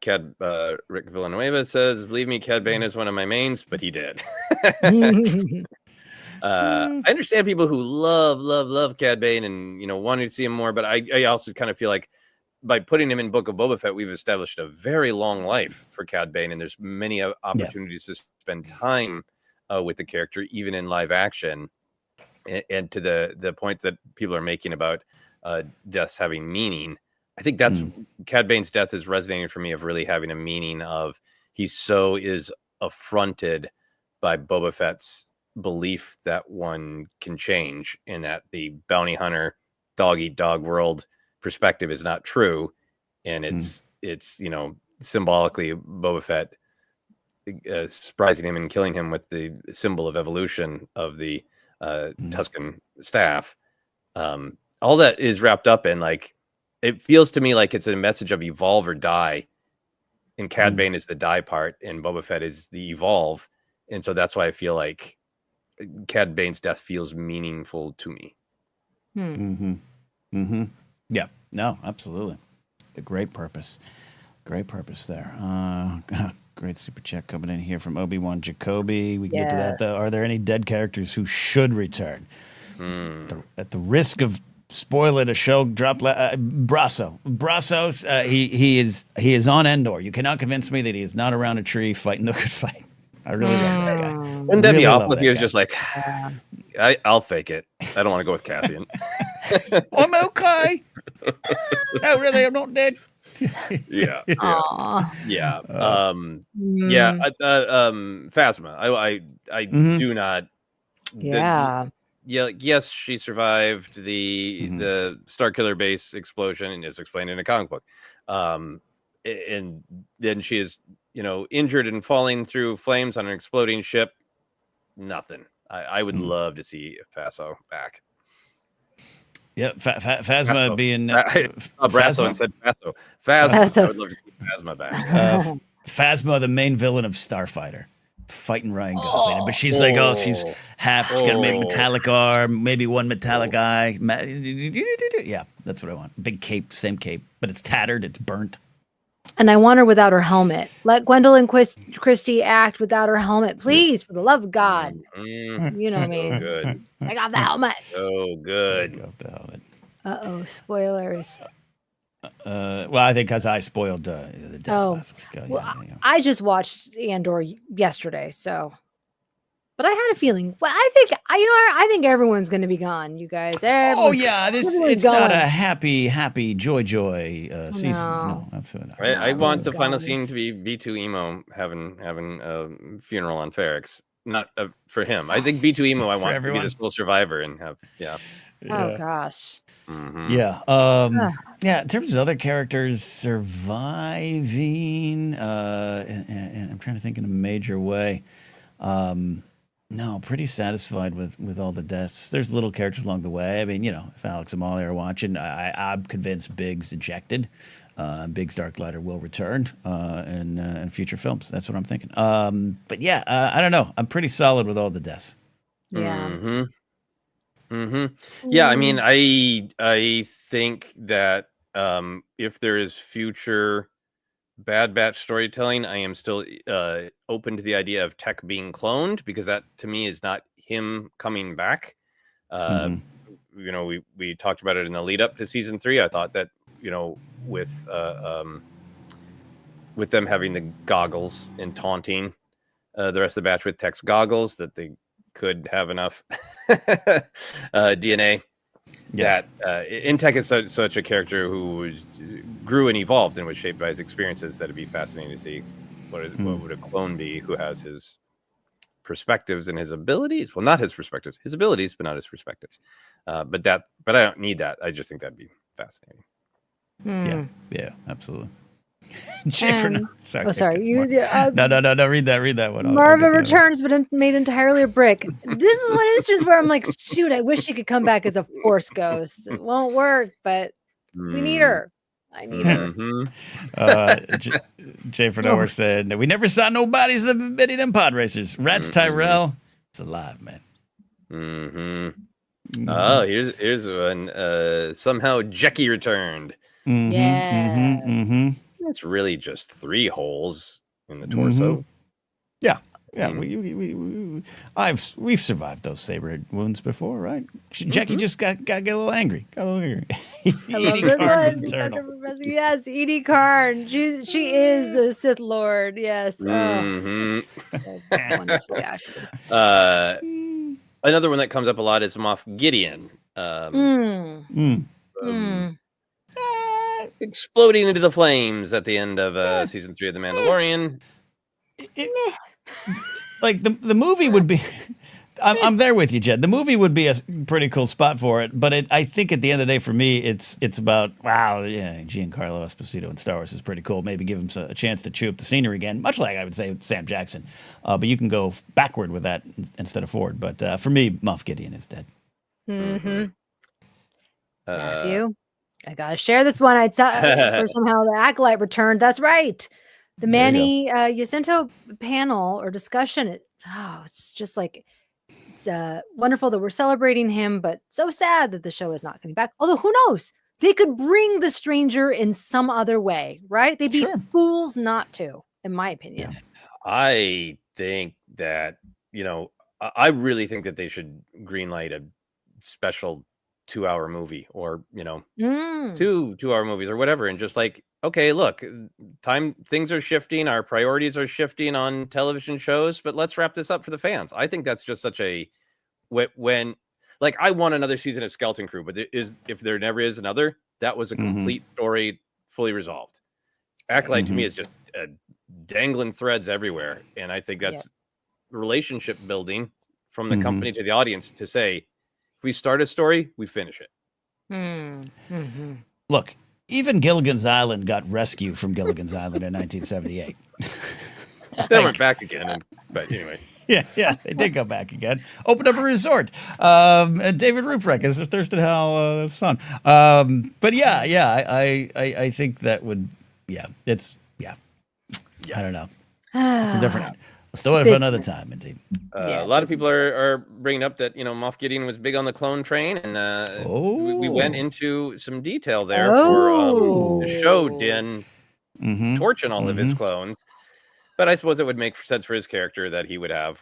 Cad Rick Villanueva says, "Believe me, Cad Bane is one of my mains," but he did. I understand people who love Cad Bane and wanting to see him more, but I also kind of feel like by putting him in Book of Boba Fett, we've established a very long life for Cad Bane, and there's many opportunities to spend time with the character, even in live action. And to the point that people are making about deaths having meaning, I think that's Cad Bane's death is resonating for me of really having a meaning of he so is affronted by Boba Fett's belief that one can change and that the bounty hunter dog eat dog world perspective is not true, and it's symbolically Boba Fett surprising him and killing him with the symbol of evolution of the Tusken staff. All that is wrapped up in, like, it feels to me like it's a message of evolve or die, and Cad Bane is the die part and Boba Fett is the evolve, and so that's why I feel like Cad Bane's death feels meaningful to me. Yeah, no, absolutely. A great purpose there. Great super chat coming in here from Obi-Wan Jacoby. We can get to that, though. Are there any dead characters who should return? At the risk of spoiling a show, drop Brasso. Brasso's he is on Endor. You cannot convince me that he is not around a tree fighting the good fight. I really love that guy. Wouldn't that be awful if he was just like, I'll fake it. I don't want to go with Cassian. I'm okay. No, really, I'm not dead. Yeah. Phasma. I do not. Yes, she survived the Starkiller base explosion and is explained in a comic book. And then she is, injured and falling through flames on an exploding ship. Nothing. I would love to see Faso back. Yeah, Phasma being Brasso and said Faso. Phasma. I would love to see Phasma back. Phasma, the main villain of Starfighter, fighting Ryan Gosling, but she's like, she's half. She's got a metallic arm, maybe one metallic eye. Yeah, that's what I want. Big cape, same cape, but it's tattered, it's burnt. And I want her without her helmet. Let Gwendolyn Christie act without her helmet, please, for the love of God. You know me. So good. I got the helmet. So good. Take off the helmet. Spoilers. Well, I think because I spoiled the death last week. I just watched Andor yesterday, so. But I had a feeling. Well, I think everyone's going to be gone, you guys. It's not a happy, joy season. No, absolutely not. I want the final scene to be B2 Emo having a funeral on Ferrix. Not for him. I think B2 Emo I want everyone to be the sole survivor and have Oh gosh. Yeah. In terms of other characters surviving, and I'm trying to think in a major way. No, pretty satisfied with all the deaths. There's little characters along the way. I mean, if Alex and Molly are watching, I'm convinced Biggs ejected. Biggs Darklighter will return in future films. That's what I'm thinking. But yeah, I don't know. I'm pretty solid with all the deaths. Yeah. Yeah, I mean, I think that if there is future Bad Batch storytelling, I am still open to the idea of Tech being cloned, because that to me is not him coming back. We talked about it in the lead up to season 3. I thought that, with them having the goggles and taunting the rest of the batch with Tech's goggles, that they could have enough DNA. That Tech is such a character who grew and evolved and was shaped by his experiences, that it'd be fascinating to see what would a clone be who has his perspectives and his abilities. Well, not his perspectives, his abilities, but not his perspectives. But I don't need that. I just think that'd be fascinating. Yeah, absolutely. Sorry. No, read that one. Marva returns, but made entirely of brick. This is one instance where I'm like, shoot, I wish she could come back as a Force ghost. It won't work, but we need her. I need her. Jay Fernowar said, "We never saw no bodies of many of them pod racers. Rats Tyrell, it's alive, man." Oh, here's one. Somehow Jackie returned. It's really just 3 holes in the torso. Yeah. We've survived those saber wounds before, right? Jackie just got get a little angry. Edie Karn. Yes, Edie Karn. She is a Sith Lord. Yes. Wonderfully acted. Another one that comes up a lot is Moff Gideon. Exploding into the flames at the end of season 3 of The Mandalorian. Like the movie would be. I'm there with you, Jed. The movie would be a pretty cool spot for it, but I think at the end of the day, for me, it's about Giancarlo Esposito in Star Wars is pretty cool. Maybe give him a chance to chew up the scenery again, much like I would say with Sam Jackson. But you can go backward with that instead of forward. But for me, Moff Gideon is dead. Matthew, I gotta share this one. For somehow the Acolyte returned. That's right. The Manny Jacinto panel or discussion. It's just like. It's wonderful that we're celebrating him, but so sad that the show is not coming back. Although, who knows? They could bring the stranger in some other way, right? They'd be fools not to, in my opinion. Yeah. I think that, I really think that they should greenlight a special 2-hour movie or, 2-hour movies or whatever. And just like, okay, look, things are shifting. Our priorities are shifting on television shows, but let's wrap this up for the fans. I think that's just such a, when like I want another season of Skeleton Crew, but if there never is another, that was a complete story, fully resolved. Acolyte to me is just dangling threads everywhere. And I think that's relationship building from the company to the audience to say, if we start a story, we finish it. Look, even Gilligan's Island got rescued from Gilligan's Island in 1978. They went back again, but anyway. Yeah, they did go back again. Opened up a resort. And David Ruprecht is a Thurston Howell son. But I think that would, it's. I don't know. It's a different. Story for another time, indeed. A lot of people are bringing up that Moff Gideon was big on the clone train, and we went into some detail there for the show Din torching all of his clones. But I suppose it would make sense for his character that he would have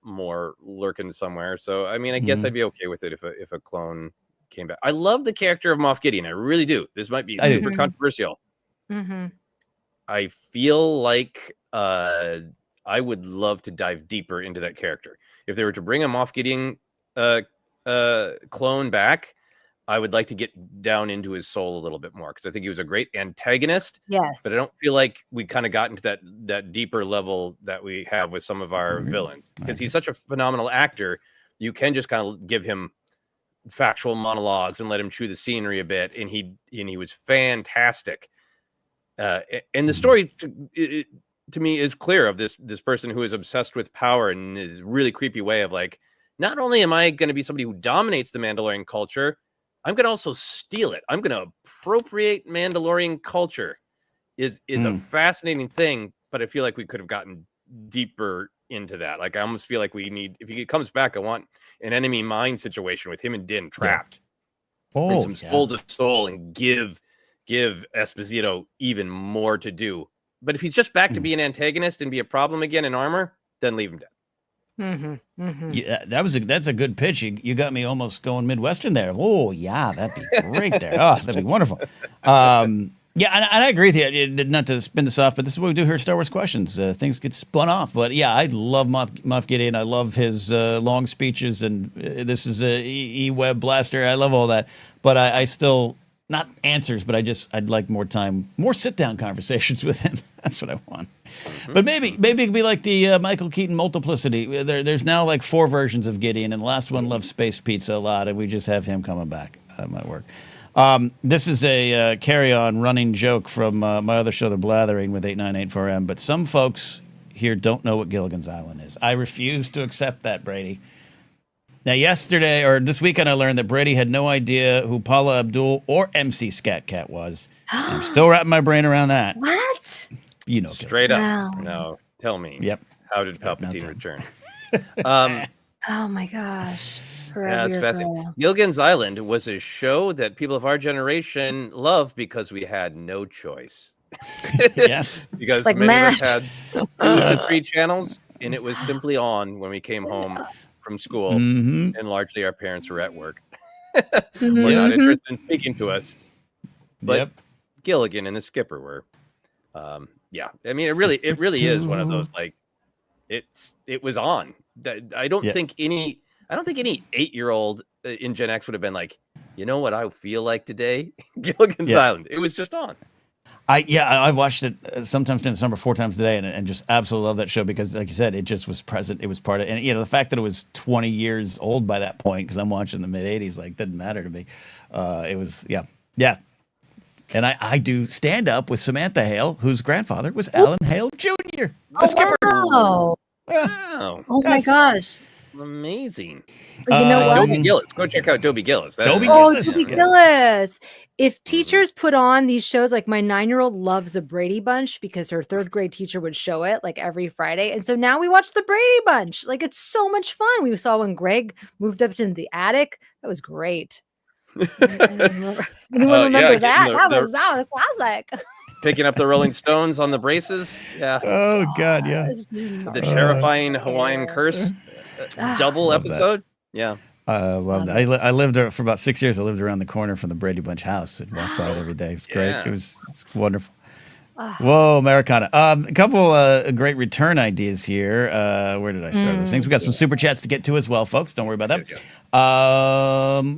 more lurking somewhere. So I mean, I guess I'd be okay with it if a clone came back. I love the character of Moff Gideon. I really do. This might be super controversial. I feel like I would love to dive deeper into that character. If they were to bring a Moff Gideon clone back, I would like to get down into his soul a little bit more, because I think he was a great antagonist. Yes. But I don't feel like we kind of got into that deeper level that we have with some of our villains. Because he's such a phenomenal actor, you can just kind of give him factual monologues and let him chew the scenery a bit, and he was fantastic. And the story to me is clear of this person who is obsessed with power in this really creepy way of like, not only am I going to be somebody who dominates the Mandalorian culture, I'm going to also steal it. I'm going to appropriate Mandalorian culture is a fascinating thing, but I feel like we could have gotten deeper into that. Like, I almost feel like we need, if he comes back, I want an enemy mine situation with him and Din trapped. And some soul to soul, and give Esposito even more to do But if he's just back to be an antagonist and be a problem again in armor, then leave him dead. Yeah, that's a good pitch. You got me almost going Midwestern there. Oh yeah, that'd be great there. Oh, that'd be wonderful. Yeah, and I agree with you. Not to spin this off, but this is what we do here at Star Wars Questions. Things get spun off. But yeah, I love Moff Gideon. I love his long speeches, and this is a E-Web blaster. I love all that. But I still, not answers, but I'd like more time, more sit-down conversations with him. That's what I want. But maybe it could be like the Michael Keaton multiplicity. There's now like 4 versions of Gideon, and the last one loves space pizza a lot, and we just have him coming back. That might work. This is a carry-on running joke from my other show, The Blathering, with 8984M. But some folks here don't know what Gilligan's Island is. I refuse to accept that, Brady. Now, yesterday or this weekend, I learned that Brady had no idea who Paula Abdul or MC Scat Cat was. I'm still wrapping my brain around that. What? You know, Straight up. Wow. No, tell me. Yep. How did Palpatine return? Oh my gosh. Yeah, it's fascinating. Gilligan's Island was a show that people of our generation love because we had no choice. Yes. Because like many MASH. of us had 2 to 3 channels, and it was simply on when we came home from school, and largely our parents were at work. We're not interested in speaking to us. But Gilligan and the Skipper were. Yeah, I mean, it really is one of those, like, it was on. I don't think any 8-year-old in Gen X would have been like, you know what I feel like today? Gilligan's Island. It was just on. I watched it sometimes during the summer 4 times a day, and just absolutely love that show because, like you said, it just was present. It was part of, and the fact that it was 20 years old by that point, because I'm watching the mid 80s, like, didn't matter to me. It was yeah. And I do stand up with Samantha Hale, whose grandfather was Alan Hale Jr., the Skipper. Wow. Wow. Oh my gosh. Amazing. You know what? Dobie Gillis. Go check out Dobie Gillis. Dobie Dobie Gillis. If teachers put on these shows, like my 9-year-old loves the Brady Bunch because her 3rd grade teacher would show it like every Friday. And so now we watch the Brady Bunch. Like, it's so much fun. We saw when Greg moved up into the attic. That was great. Anyone remember that? That was classic. Taking up the Rolling Stones on the braces. Yeah. Oh God, yeah. The terrifying Hawaiian curse double episode. Yeah. I loved it. I lived there for about 6 years. I lived around the corner from the Brady Bunch house and walked by it every day. It was great. It was wonderful. Whoa, Americana. A couple great return ideas here. Where did I start those things? We got some super chats to get to as well, folks. Don't worry about that.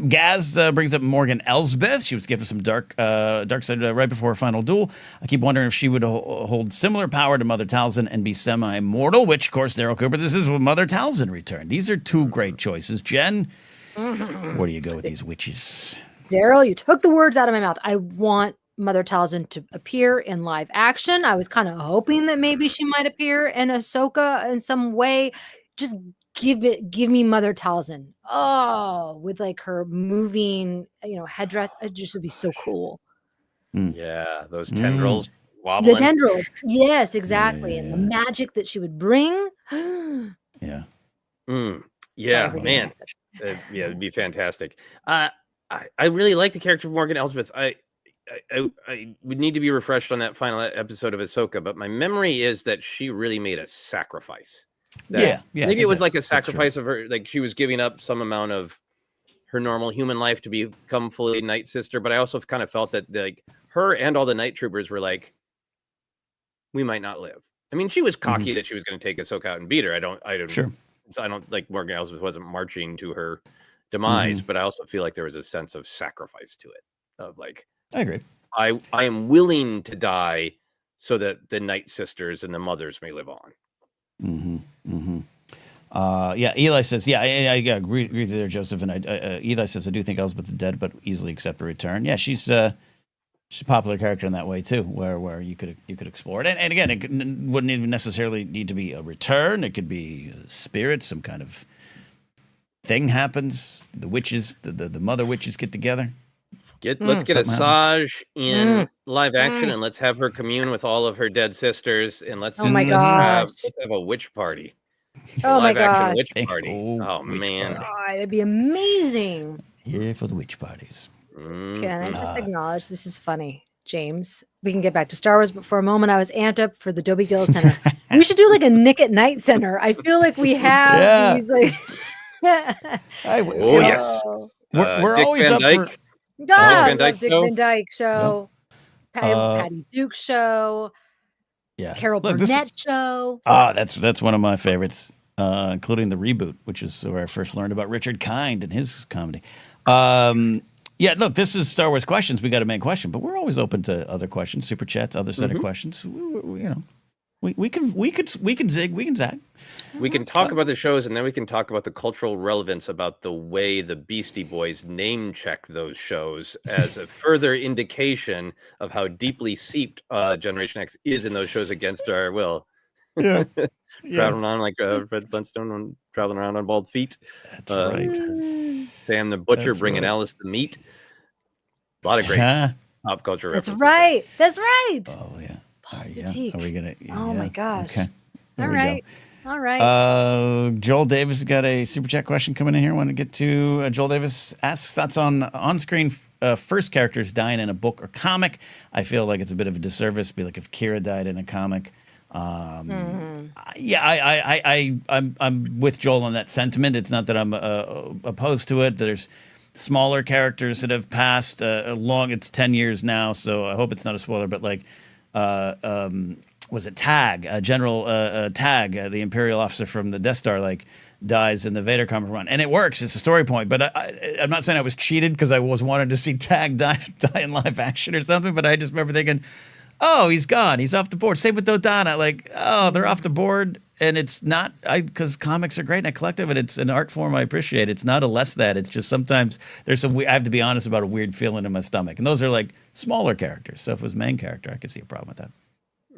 Gaz brings up Morgan Elsbeth. She was given some dark side right before her final duel. I keep wondering if she would hold similar power to Mother Talzin and be semi-immortal, which, of course, Daryl Cooper, this is when Mother Talzin returned. These are 2 great choices. Jen, where do you go with these witches? Daryl, you took the words out of my mouth. I want Mother Talzin to appear in live action. I was kind of hoping that maybe she might appear in Ahsoka in some way. Just give me Mother Talzin. Oh, with like her moving, headdress. It just would be so cool. Yeah, those tendrils wobbling. The tendrils. Yes, exactly. And the magic that she would bring. Yeah. Yeah, man. It'd be fantastic. I really like the character of Morgan Elsbeth. I would need to be refreshed on that final episode of Ahsoka, but my memory is that she really made a sacrifice. Maybe it was like a sacrifice of her, like she was giving up some amount of her normal human life to become fully Night Sister. But I also kind of felt that like her and all the Night Troopers were like, we might not live. I mean, she was cocky that she was going to take Ahsoka out and beat her. I don't like Morgan Elsbeth wasn't marching to her demise, but I also feel like there was a sense of sacrifice to it, of like, I agree. I am willing to die so that the Night Sisters and the mothers may live on. Eli says, I agree with you there, Joseph. And Eli says, I do think Elizabeth is dead, but easily accept a return. Yeah, she's a popular character in that way too, where you could explore it. And again, it wouldn't even necessarily need to be a return. It could be a spirit, some kind of thing happens. The witches, the mother witches get together. Let's get Asajj in live action, and let's have her commune with all of her dead sisters, and let's have a witch party. Live action witch party. Man, God, it'd be amazing. Here for the witch parties. Can I just acknowledge this is funny? James, we can get back to Star Wars, but for a moment, I was amped up for the Dobie Gillis Center. We should do like a Nick at Night Center. I feel like we have these like. Yes. We're Dick always Van up Dyke. for. God, Van Dyke love Dick show? Van Dyke show, Uh, Patty Duke show, Carol Burnett show. That's one of my favorites, including the reboot, which is where I first learned about Richard Kind and his comedy. Look, this is Star Wars questions. We got a main question, but we're always open to other questions, super chats, other set of questions. We can zig, we can zag. We can talk about the shows, and then we can talk about the cultural relevance about the way the Beastie Boys name check those shows as a further indication of how deeply seeped Generation X is in those shows against our will. Yeah. Traveling on like Fred Flintstone, traveling around on bald feet. That's right. Sam the Butcher bringing Alice the meat. A lot of great pop culture references. That's right. Oh yeah. Boutique. Are we gonna? Oh my gosh. Okay. All right. Joel Davis has got a super chat question coming in here. I want to get to Joel Davis asks thoughts on screen first characters dying in a book or comic. I feel like it's a bit of a disservice. Be like if Kira died in a comic. I'm with Joel on that sentiment. It's not that I'm opposed to it. There's smaller characters that have passed it's 10 years now, so I hope it's not a spoiler, but like was it Tag, General Tag, the Imperial officer from the Death Star, like dies in the Vader comic run, and it works. It's a story point, but I'm not saying I was cheated because I was wanted to see Tag die in live action or something, but I just remember thinking, oh, he's gone. He's off the board. Same with Dodonna. Like, oh, they're off the board. And it's not, because comics are great and I collect them, and it's an art form I appreciate. It's not a less that. It's just sometimes there's I have to be honest about a weird feeling in my stomach. And those are like smaller characters. So if it was main character, I could see a problem with that.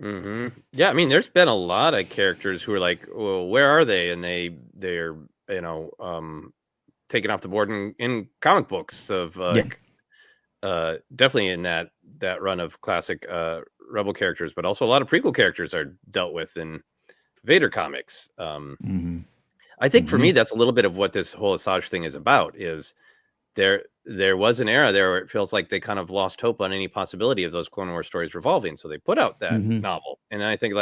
Mm-hmm. Yeah, I mean, there's been a lot of characters who are like, well, where are they? And they're taken off the board in comic books of definitely in that run of classic Rebel characters, but also a lot of prequel characters are dealt with in Vader comics. I think for me, that's a little bit of what this whole Asajj thing is about. Is there was an era there where it feels like they kind of lost hope on any possibility of those Clone Wars stories revolving, so they put out that novel, and I think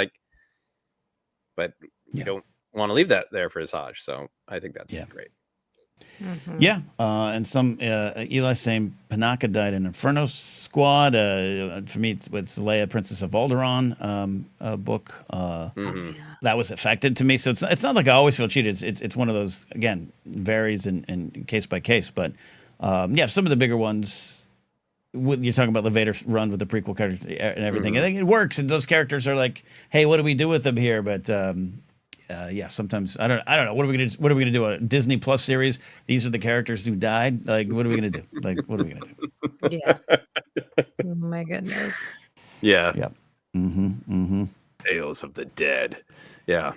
but you don't want to leave that there for Asajj, so I think that's great. And some Eli saying Panaka died in Inferno Squad. For me, it's Leia, Princess of Alderaan book. That was affected to me. So it's not like I always feel cheated. It's one of those, again, varies in case by case. But some of the bigger ones, you're talking about the Vader run with the prequel characters and everything. I think it works, and those characters are like, hey, what do we do with them here? But sometimes I don't know. What are we gonna do? A Disney Plus series? These are the characters who died. Like, what are we gonna do? Like, what are we gonna do? Yeah. Oh my goodness. Yeah. Yeah. Tales of the Dead. Yeah.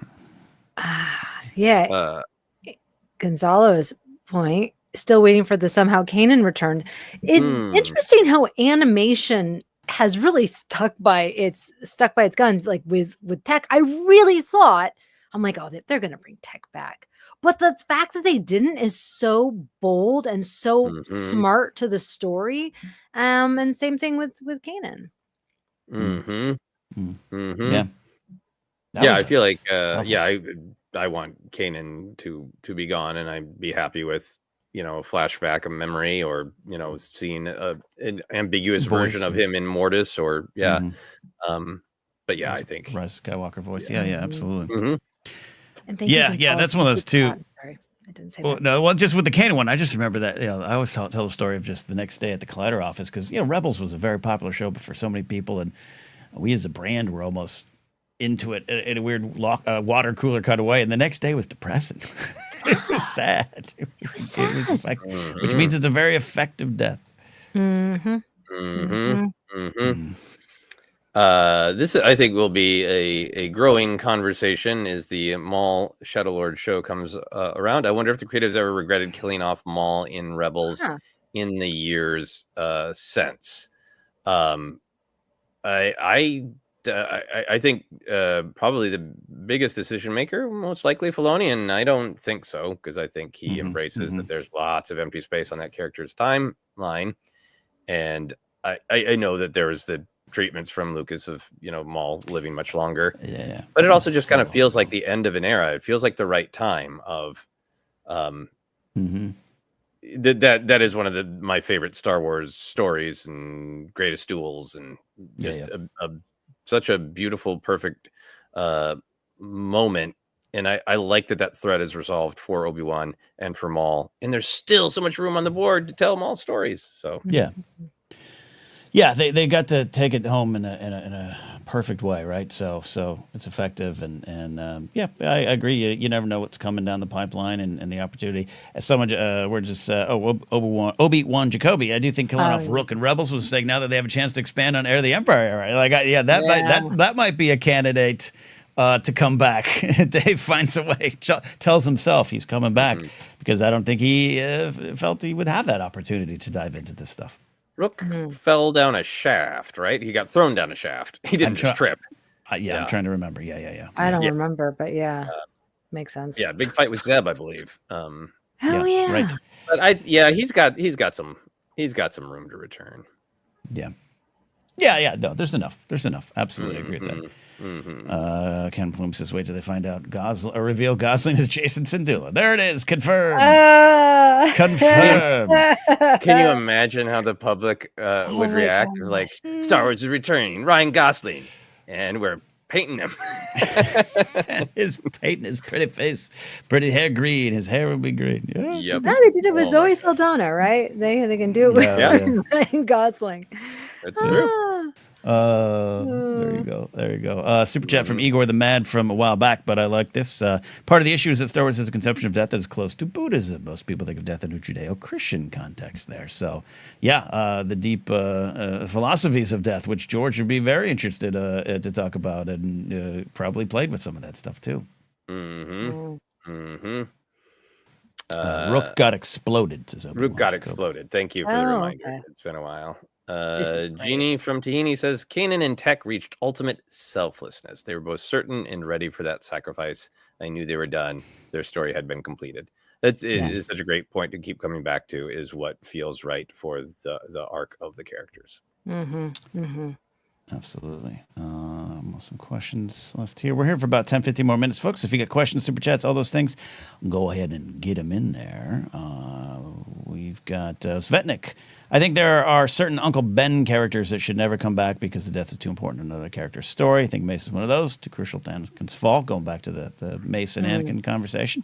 Gonzalo's point. Still waiting for the somehow Kanan return. It's interesting how animation has really stuck by its guns. Like with tech, I really thought, I'm like, oh, they're going to bring tech back. But the fact that they didn't is so bold and so smart to the story. And same thing with Kanan. Yeah, I feel like I want Kanan to be gone, and I'd be happy with a flashback, a memory, or seeing an ambiguous version of him in Mortis, or but I think Rise Skywalker voice. Yeah, absolutely. And that's one of those two. Sorry, I didn't say that. No, just with the Kanan one, I just remember that. I always tell the story of just the next day at the Collider office, because Rebels was a very popular show for so many people, and we as a brand were almost into it in a weird water cooler kind of way. And the next day was depressing. It was sad. It was sad. Which means it's a very effective death. This, I think, will be a growing conversation as the Maul Shadow Lord show comes around. I wonder if the creatives ever regretted killing off Maul in Rebels in the years since. I think probably the biggest decision maker, most likely Filoni, and I don't think so, because I think he embraces that there's lots of empty space on that character's timeline, and I know that there was the treatments from Lucas of Maul living much longer. Yeah. But it also just kind of feels like the end of an era. It feels like the right time of that is one of my favorite Star Wars stories and greatest duels, and just such a beautiful, perfect moment. And I like that thread is resolved for Obi-Wan and for Maul, and there's still so much room on the board to tell Maul stories. So yeah, they got to take it home in a perfect way, right? So it's effective, and yeah, I agree. You never know what's coming down the pipeline and the opportunity. As someone, we're just Obi-Wan Jacoby. I do think killing off Rook and Rebels was a mistake. Now that they have a chance to expand on Heir of the Empire, right? Like, that might be a candidate to come back. Dave finds a way, tells himself he's coming back because I don't think he felt he would have that opportunity to dive into this stuff. Rook fell down a shaft, right? He got thrown down a shaft. He didn't just trip. I'm trying to remember. Yeah. I don't remember, but makes sense. Yeah, big fight with Zeb, I believe. Yeah, right. But he's got some room to return. Yeah. No, there's enough. Absolutely agree with that. Ken Plume says, wait till they find out reveal Gosling is Jason Syndulla. There it is, confirmed. Confirmed. Can you imagine how the public would react? It was like, Star Wars is returning, Ryan Gosling, and we're painting him. His painting his pretty face, pretty hair green. His hair would be green. Yeah. Yep. No, they did it with Zoe Saldana, right? They can do it with Ryan Gosling. That's true. There you go. Super chat from Igor the Mad from a while back, but I like this. Part of the issue is that Star Wars has a conception of death that is close to Buddhism. Most people think of death in a Judeo-Christian context there. So, the deep philosophies of death, which George would be very interested to talk about, and probably played with some of that stuff too. Rook got exploded. Rook got exploded. Thank you for the reminder. Okay. It's been a while. Jeannie from Tahini says Kanan and Tech reached ultimate selflessness. They were both certain and ready for that sacrifice. I knew they were done. Their story had been completed. It is such a great point to keep coming back to, is what feels right for the arc of the characters. Absolutely. Some questions left here. We're here for about 10, 15 more minutes, folks. If you got questions, super chats, all those things, go ahead and get them in there. We've got Svetnik. I think there are certain Uncle Ben characters that should never come back because the death is too important to another character's story. I think Mace is one of those. Too crucial to Anakin's fall. Going back to the Mace and Anakin conversation.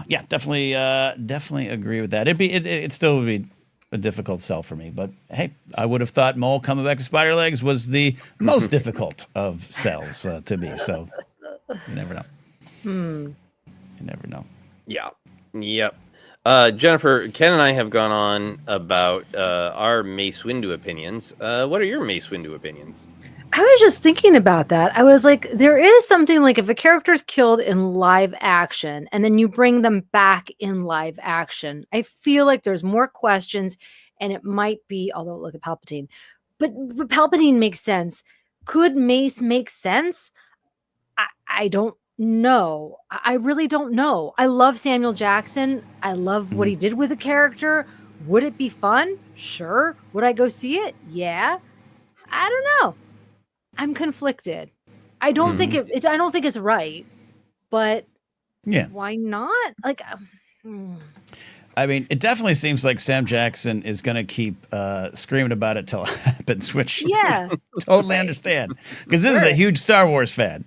Definitely agree with that. It still would be a difficult sell for me, but hey, I would have thought Maul coming back with spider legs was the most difficult of sells to me. So you never know. You never know. Yeah. Yep. Jennifer, Ken and I have gone on about our Mace Windu opinions. What are your Mace Windu opinions? I was just thinking about that. I was like, there is something like if a character is killed in live action and then you bring them back in live action, I feel like there's more questions, and it might be, although look at Palpatine, but Palpatine makes sense. Could Mace make sense? I don't know. I really don't know. I love Samuel Jackson. I love what he did with the character. Would it be fun? Sure. Would I go see it? Yeah. I don't know. I'm conflicted. I don't think I don't think it's right, but why not? Like, I mean, it definitely seems like Sam Jackson is going to keep screaming about it till it happens, which totally understand, because this is a huge Star Wars fan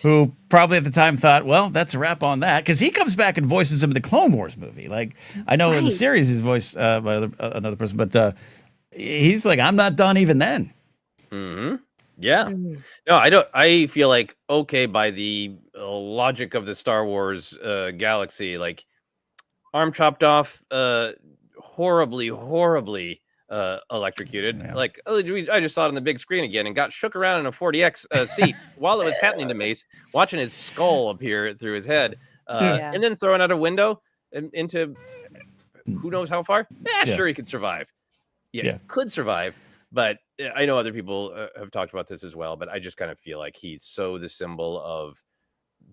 who probably at the time thought, well, that's a wrap on that, because he comes back and voices him in the Clone Wars movie. Like, I know in the series he's voiced by another person, but he's like, I'm not done even then. Yeah. No, I don't. I feel like, okay, by the logic of the Star Wars galaxy, like arm chopped off, horribly electrocuted. Like, I just saw it on the big screen again and got shook around in a 40X seat while it was happening to Mace, watching his skull appear through his head, and then thrown out a window into who knows how far. Sure, he could survive. Could survive. But I know other people have talked about this as well, but I just kind of feel like he's so the symbol of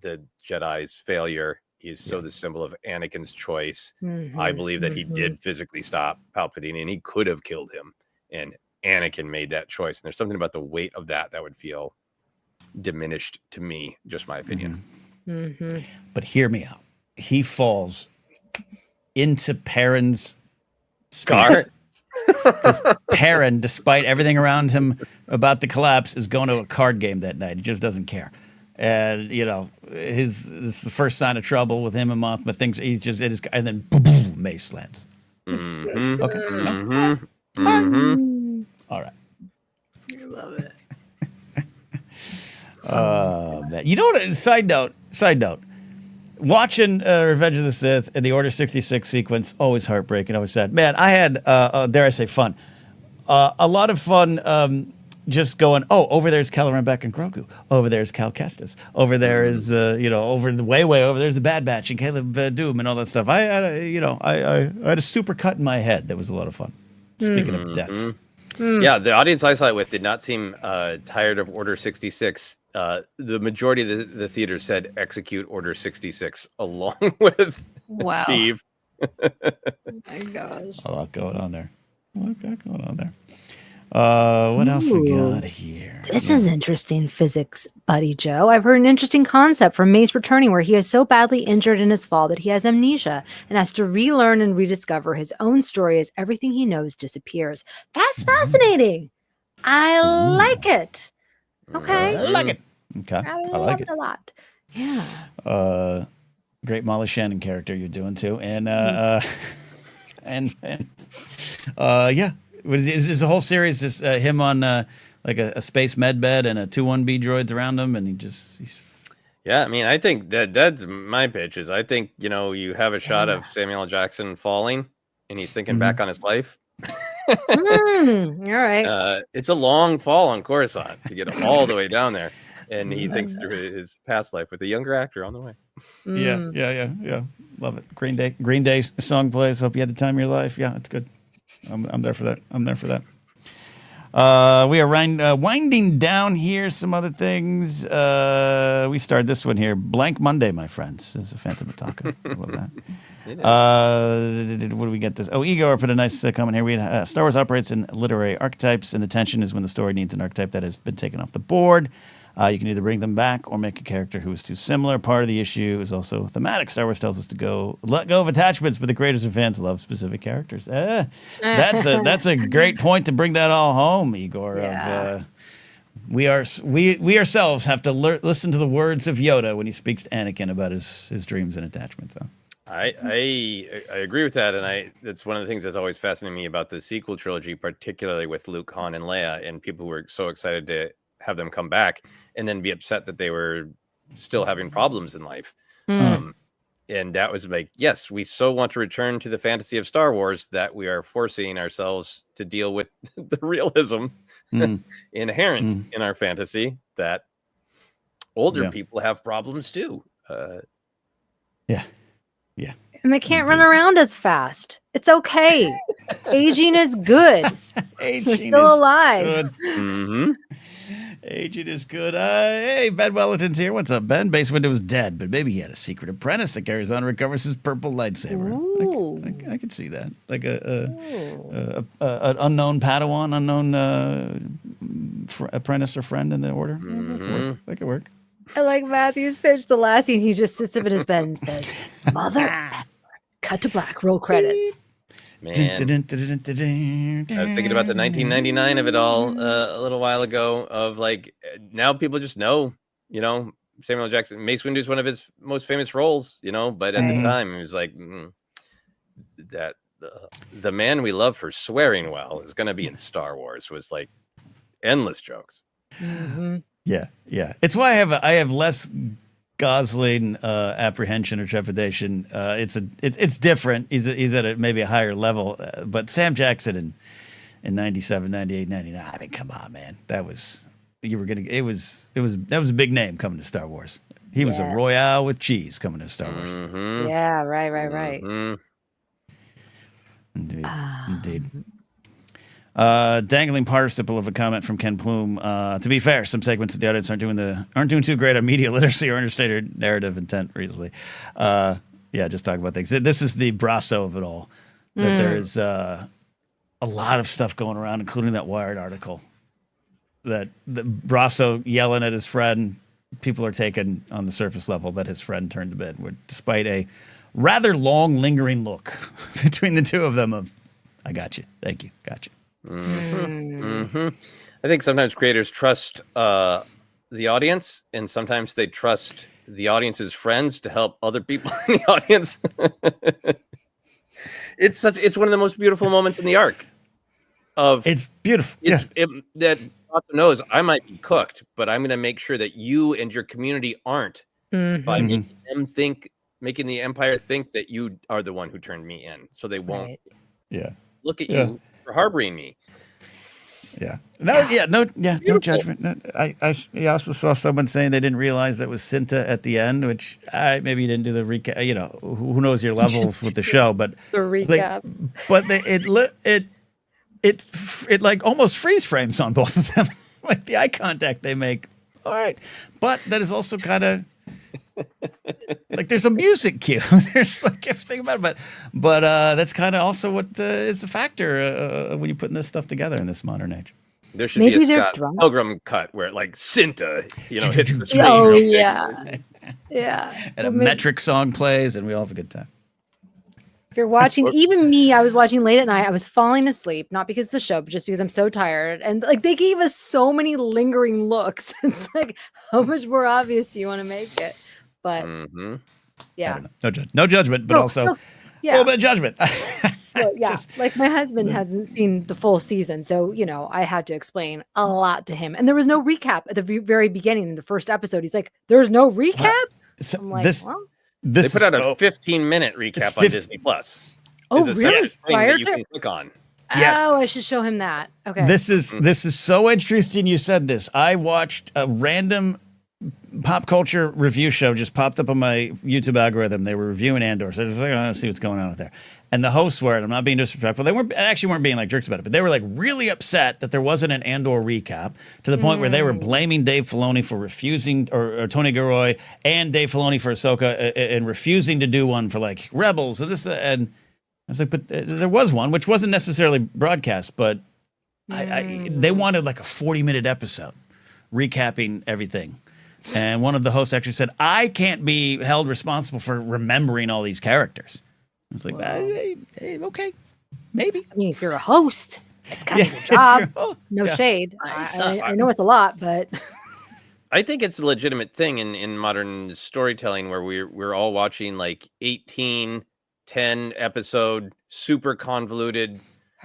the Jedi's failure. He's so the symbol of Anakin's choice. I believe that he did physically stop Palpatine, and he could have killed him. And Anakin made that choice. And there's something about the weight of that would feel diminished to me, just my opinion. But hear me out. He falls into Perrin's Scar? Because Perrin, despite everything around him about the collapse, is going to a card game that night. He just doesn't care. And, this is the first sign of trouble with him and Mothma. Things he's just and then boom, Mace lands. Okay. All right. I love it. Man. You know what? Side note. Watching Revenge of the Sith and the Order 66 sequence, always heartbreaking, always sad. Man, I had, dare I say, fun. A lot of fun just going, over there's Cal Rembek and Grogu. Over there's Cal Kestis. Over there is, over the way over there's the Bad Batch and Caleb Doom and all that stuff. I had a super cut in my head that was a lot of fun. Speaking of deaths. Yeah, the audience I saw it with did not seem tired of Order 66. The majority of the theater said execute Order 66 along with Steve. Oh my gosh. A lot going on there. What else we got here? This is interesting physics, Buddy Joe. I've heard an interesting concept from Mace returning where he is so badly injured in his fall that he has amnesia and has to relearn and rediscover his own story as everything he knows disappears. That's fascinating. I like it. Okay. I like it. Okay. I like it a lot. Yeah. Great Molly Shannon character you're doing too. And yeah. Is the whole series just him on like a space med bed and a 2-1B droids around him, and he's Yeah, I mean, I think that's my pitch. Is I think you have a shot of Samuel L. Jackson falling, and he's thinking back on his life. All right. It's a long fall on Coruscant to get all the way down there, and he thinks through his past life with a younger actor on the way. Yeah. Love it. Green Day song plays. Hope you had the time of your life. Yeah, it's good. I'm there for that. We are winding down here. Some other things. We started this one here. Blank Monday, my friends. This is a Phantom Attack. I love that. What do we get this? Igor put a nice comment here. We had, Star Wars operates in literary archetypes, and the tension is when the story needs an archetype that has been taken off the board. You can either bring them back or make a character who is too similar. Part of the issue is also thematic. Star Wars tells us to let go of attachments, but the creators and fans love specific characters. That's a great point to bring that all home, Igor. Yeah. We ourselves have to listen to the words of Yoda when he speaks to Anakin about his dreams and attachments. So. I agree with that, and that's one of the things that's always fascinating me about the sequel trilogy, particularly with Luke, Han, and Leia, and people who were so excited to have them come back and then be upset that they were still having problems in life. And that was like, yes, we so want to return to the fantasy of Star Wars that we are forcing ourselves to deal with the realism inherent in our fantasy that older people have problems too. Yeah. And they can't run around as fast. It's okay. Aging is good. We're still alive. Aging is good. Hey, Ben Wellington's here. What's up, Ben? Base Window is dead, but maybe he had a secret apprentice that carries on and recovers his purple lightsaber. I could see that. Like an unknown Padawan, unknown apprentice or friend in the order. That could work. I like Matthew's pitch. The last scene, he just sits up in his bed and says, "Mother." Cut to black. Roll credits. Man, I was thinking about the 1999 of it all a little while ago. Of like, now people just know, Samuel L. Jackson, Mace Windu is one of his most famous roles, But at the time, it was like that the man we love for swearing well is going to be in Star Wars. Was like endless jokes. Yeah. It's why I have less Gosling apprehension or trepidation. It's different. He's at maybe a higher level. But Sam Jackson in 97, 98, 99. I mean, come on, man. That was a big name coming to Star Wars. He was a Royale with cheese coming to Star Wars. Yeah, right. Indeed. Dangling participle of a comment from Ken Plume. To be fair, some segments of the audience aren't doing too great on media literacy or understated narrative intent recently. Just talk about things. This is the Brasso of it all. That there is a a lot of stuff going around, including that Wired article that Brasso yelling at his friend. People are taking on the surface level that his friend turned to bed, despite a rather long, lingering look between the two of them of, I got you. Thank you. Got you. I think sometimes creators trust the audience, and sometimes they trust the audience's friends to help other people in the audience. It's one of the most beautiful moments in the arc. It's beautiful. That also knows I might be cooked, but I'm going to make sure that you and your community aren't by making the Empire think that you are the one who turned me in, so they won't look at you for harboring me. No judgment. I also saw someone saying they didn't realize that was Cinta at the end, which maybe you didn't do the recap. You know, who knows your levels with the show, but the recap. But it like almost freeze frames on both of them, like the eye contact they make. All right, but that is also kind of like there's a music cue. There's like everything about it, but that's kind of also what is a factor when you're putting this stuff together in this modern age. There should be a Scott Pilgrim cut where like Cinta, hits the screen. Oh yeah, yeah. And a metric song plays, and we all have a good time. If you're watching, even me, I was watching late at night. I was falling asleep, not because of the show, but just because I'm so tired. And like they gave us so many lingering looks. It's like, how much more obvious do you want to make it? But yeah, no judgment, but also a little bit of judgment. Well, yeah, like my husband hasn't seen the full season, so I had to explain a lot to him. And there was no recap at the very beginning in the first episode. He's like, "There's no recap." I'm like, they put out a 15-minute recap on Disney Plus. Oh, really? Prior to you can click on. Yes. Oh, I should show him that. Okay. This is so interesting. You said this. I watched a random pop culture review show just popped up on my YouTube algorithm. They were reviewing Andor, so I was like, I want to see what's going on with there. And the hosts were, and I'm not being disrespectful, they weren't being like jerks about it, but they were like really upset that there wasn't an Andor recap to the point where they were blaming Dave Filoni for refusing, or Tony Gilroy and Dave Filoni for Ahsoka, and refusing to do one for like Rebels and this. And I was like, but there was one, which wasn't necessarily broadcast, but they wanted like a 40-minute episode recapping everything. And one of the hosts actually said, I can't be held responsible for remembering all these characters. I was like, okay, maybe. I mean, if you're a host, it's kind of your job. No shade. I know it's a lot, but I think it's a legitimate thing in modern storytelling where we're all watching like 10 episode super convoluted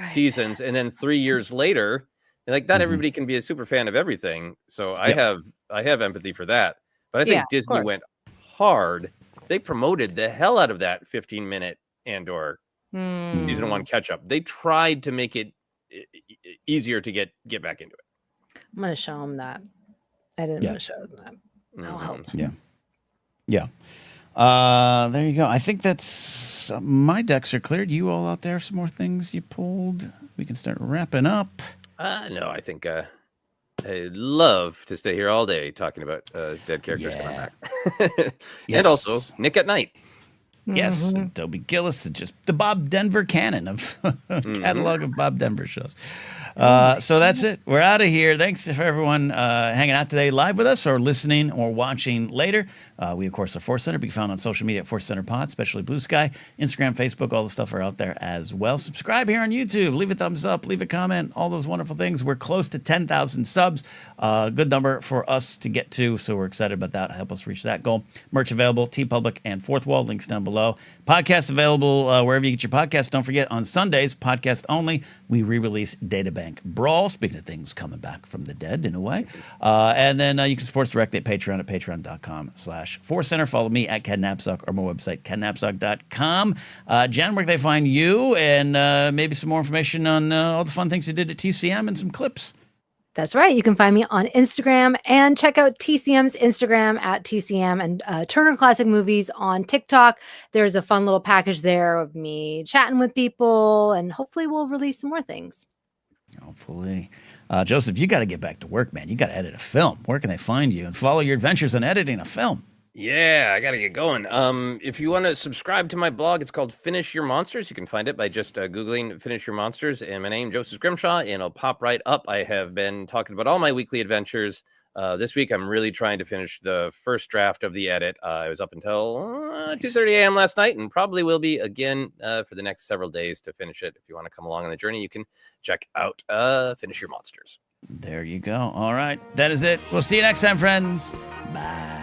seasons, and then 3 years later, like not everybody can be a super fan of everything. So I have empathy for that. But I think Disney went hard. They promoted the hell out of that 15-minute Andor season 1 catch up. They tried to make it easier to get back into it. I'm gonna show them that. I didn't want to show them that. That'll help. Yeah. There you go. I think that's my decks are cleared. You all out there, some more things you pulled? We can start wrapping up. No, I think I'd love to stay here all day talking about dead characters coming back. And also Nick at Night. Yes, Toby Gillis, and just the Bob Denver canon of catalog of Bob Denver shows. So that's it. We're out of here. Thanks for everyone hanging out today live with us or listening or watching later. We, of course, are ForceCenter. Be found on social media at ForceCenter Pod, especially Blue Sky, Instagram, Facebook. All the stuff are out there as well. Subscribe here on YouTube. Leave a thumbs up. Leave a comment. All those wonderful things. We're close to 10,000 subs. Good number for us to get to, so we're excited about that. Help us reach that goal. Merch available, TeePublic and Fourth Wall. Links down below. Podcast available wherever you get your podcasts. Don't forget, on Sundays, podcast only, we re-release Databank Brawl. Speaking of things coming back from the dead in a way. And then you can support us directly at Patreon at patreon.com/ForceCenter. Follow me at Cad Napzok or my website, cadnapzok.com. Jen, where can they find you? And maybe some more information on all the fun things you did at TCM and some clips. That's right. You can find me on Instagram and check out TCM's Instagram at TCM and Turner Classic Movies on TikTok. There's a fun little package there of me chatting with people, and hopefully we'll release some more things. Hopefully. Joseph, you got to get back to work, man. You got to edit a film. Where can they find you and follow your adventures in editing a film? Yeah, I gotta get going. If you want to subscribe to my blog, it's called Finish Your Monsters. You can find it by just Googling Finish Your Monsters and my name, Joseph Grimshaw, and it'll pop right up. I have been talking about all my weekly adventures. This week, I'm really trying to finish the first draft of the edit. I was up until 2:30 a.m. last night and probably will be again for the next several days to finish it. If you want to come along on the journey, you can check out Finish Your Monsters. There you go. All right. That is it. We'll see you next time, friends. Bye.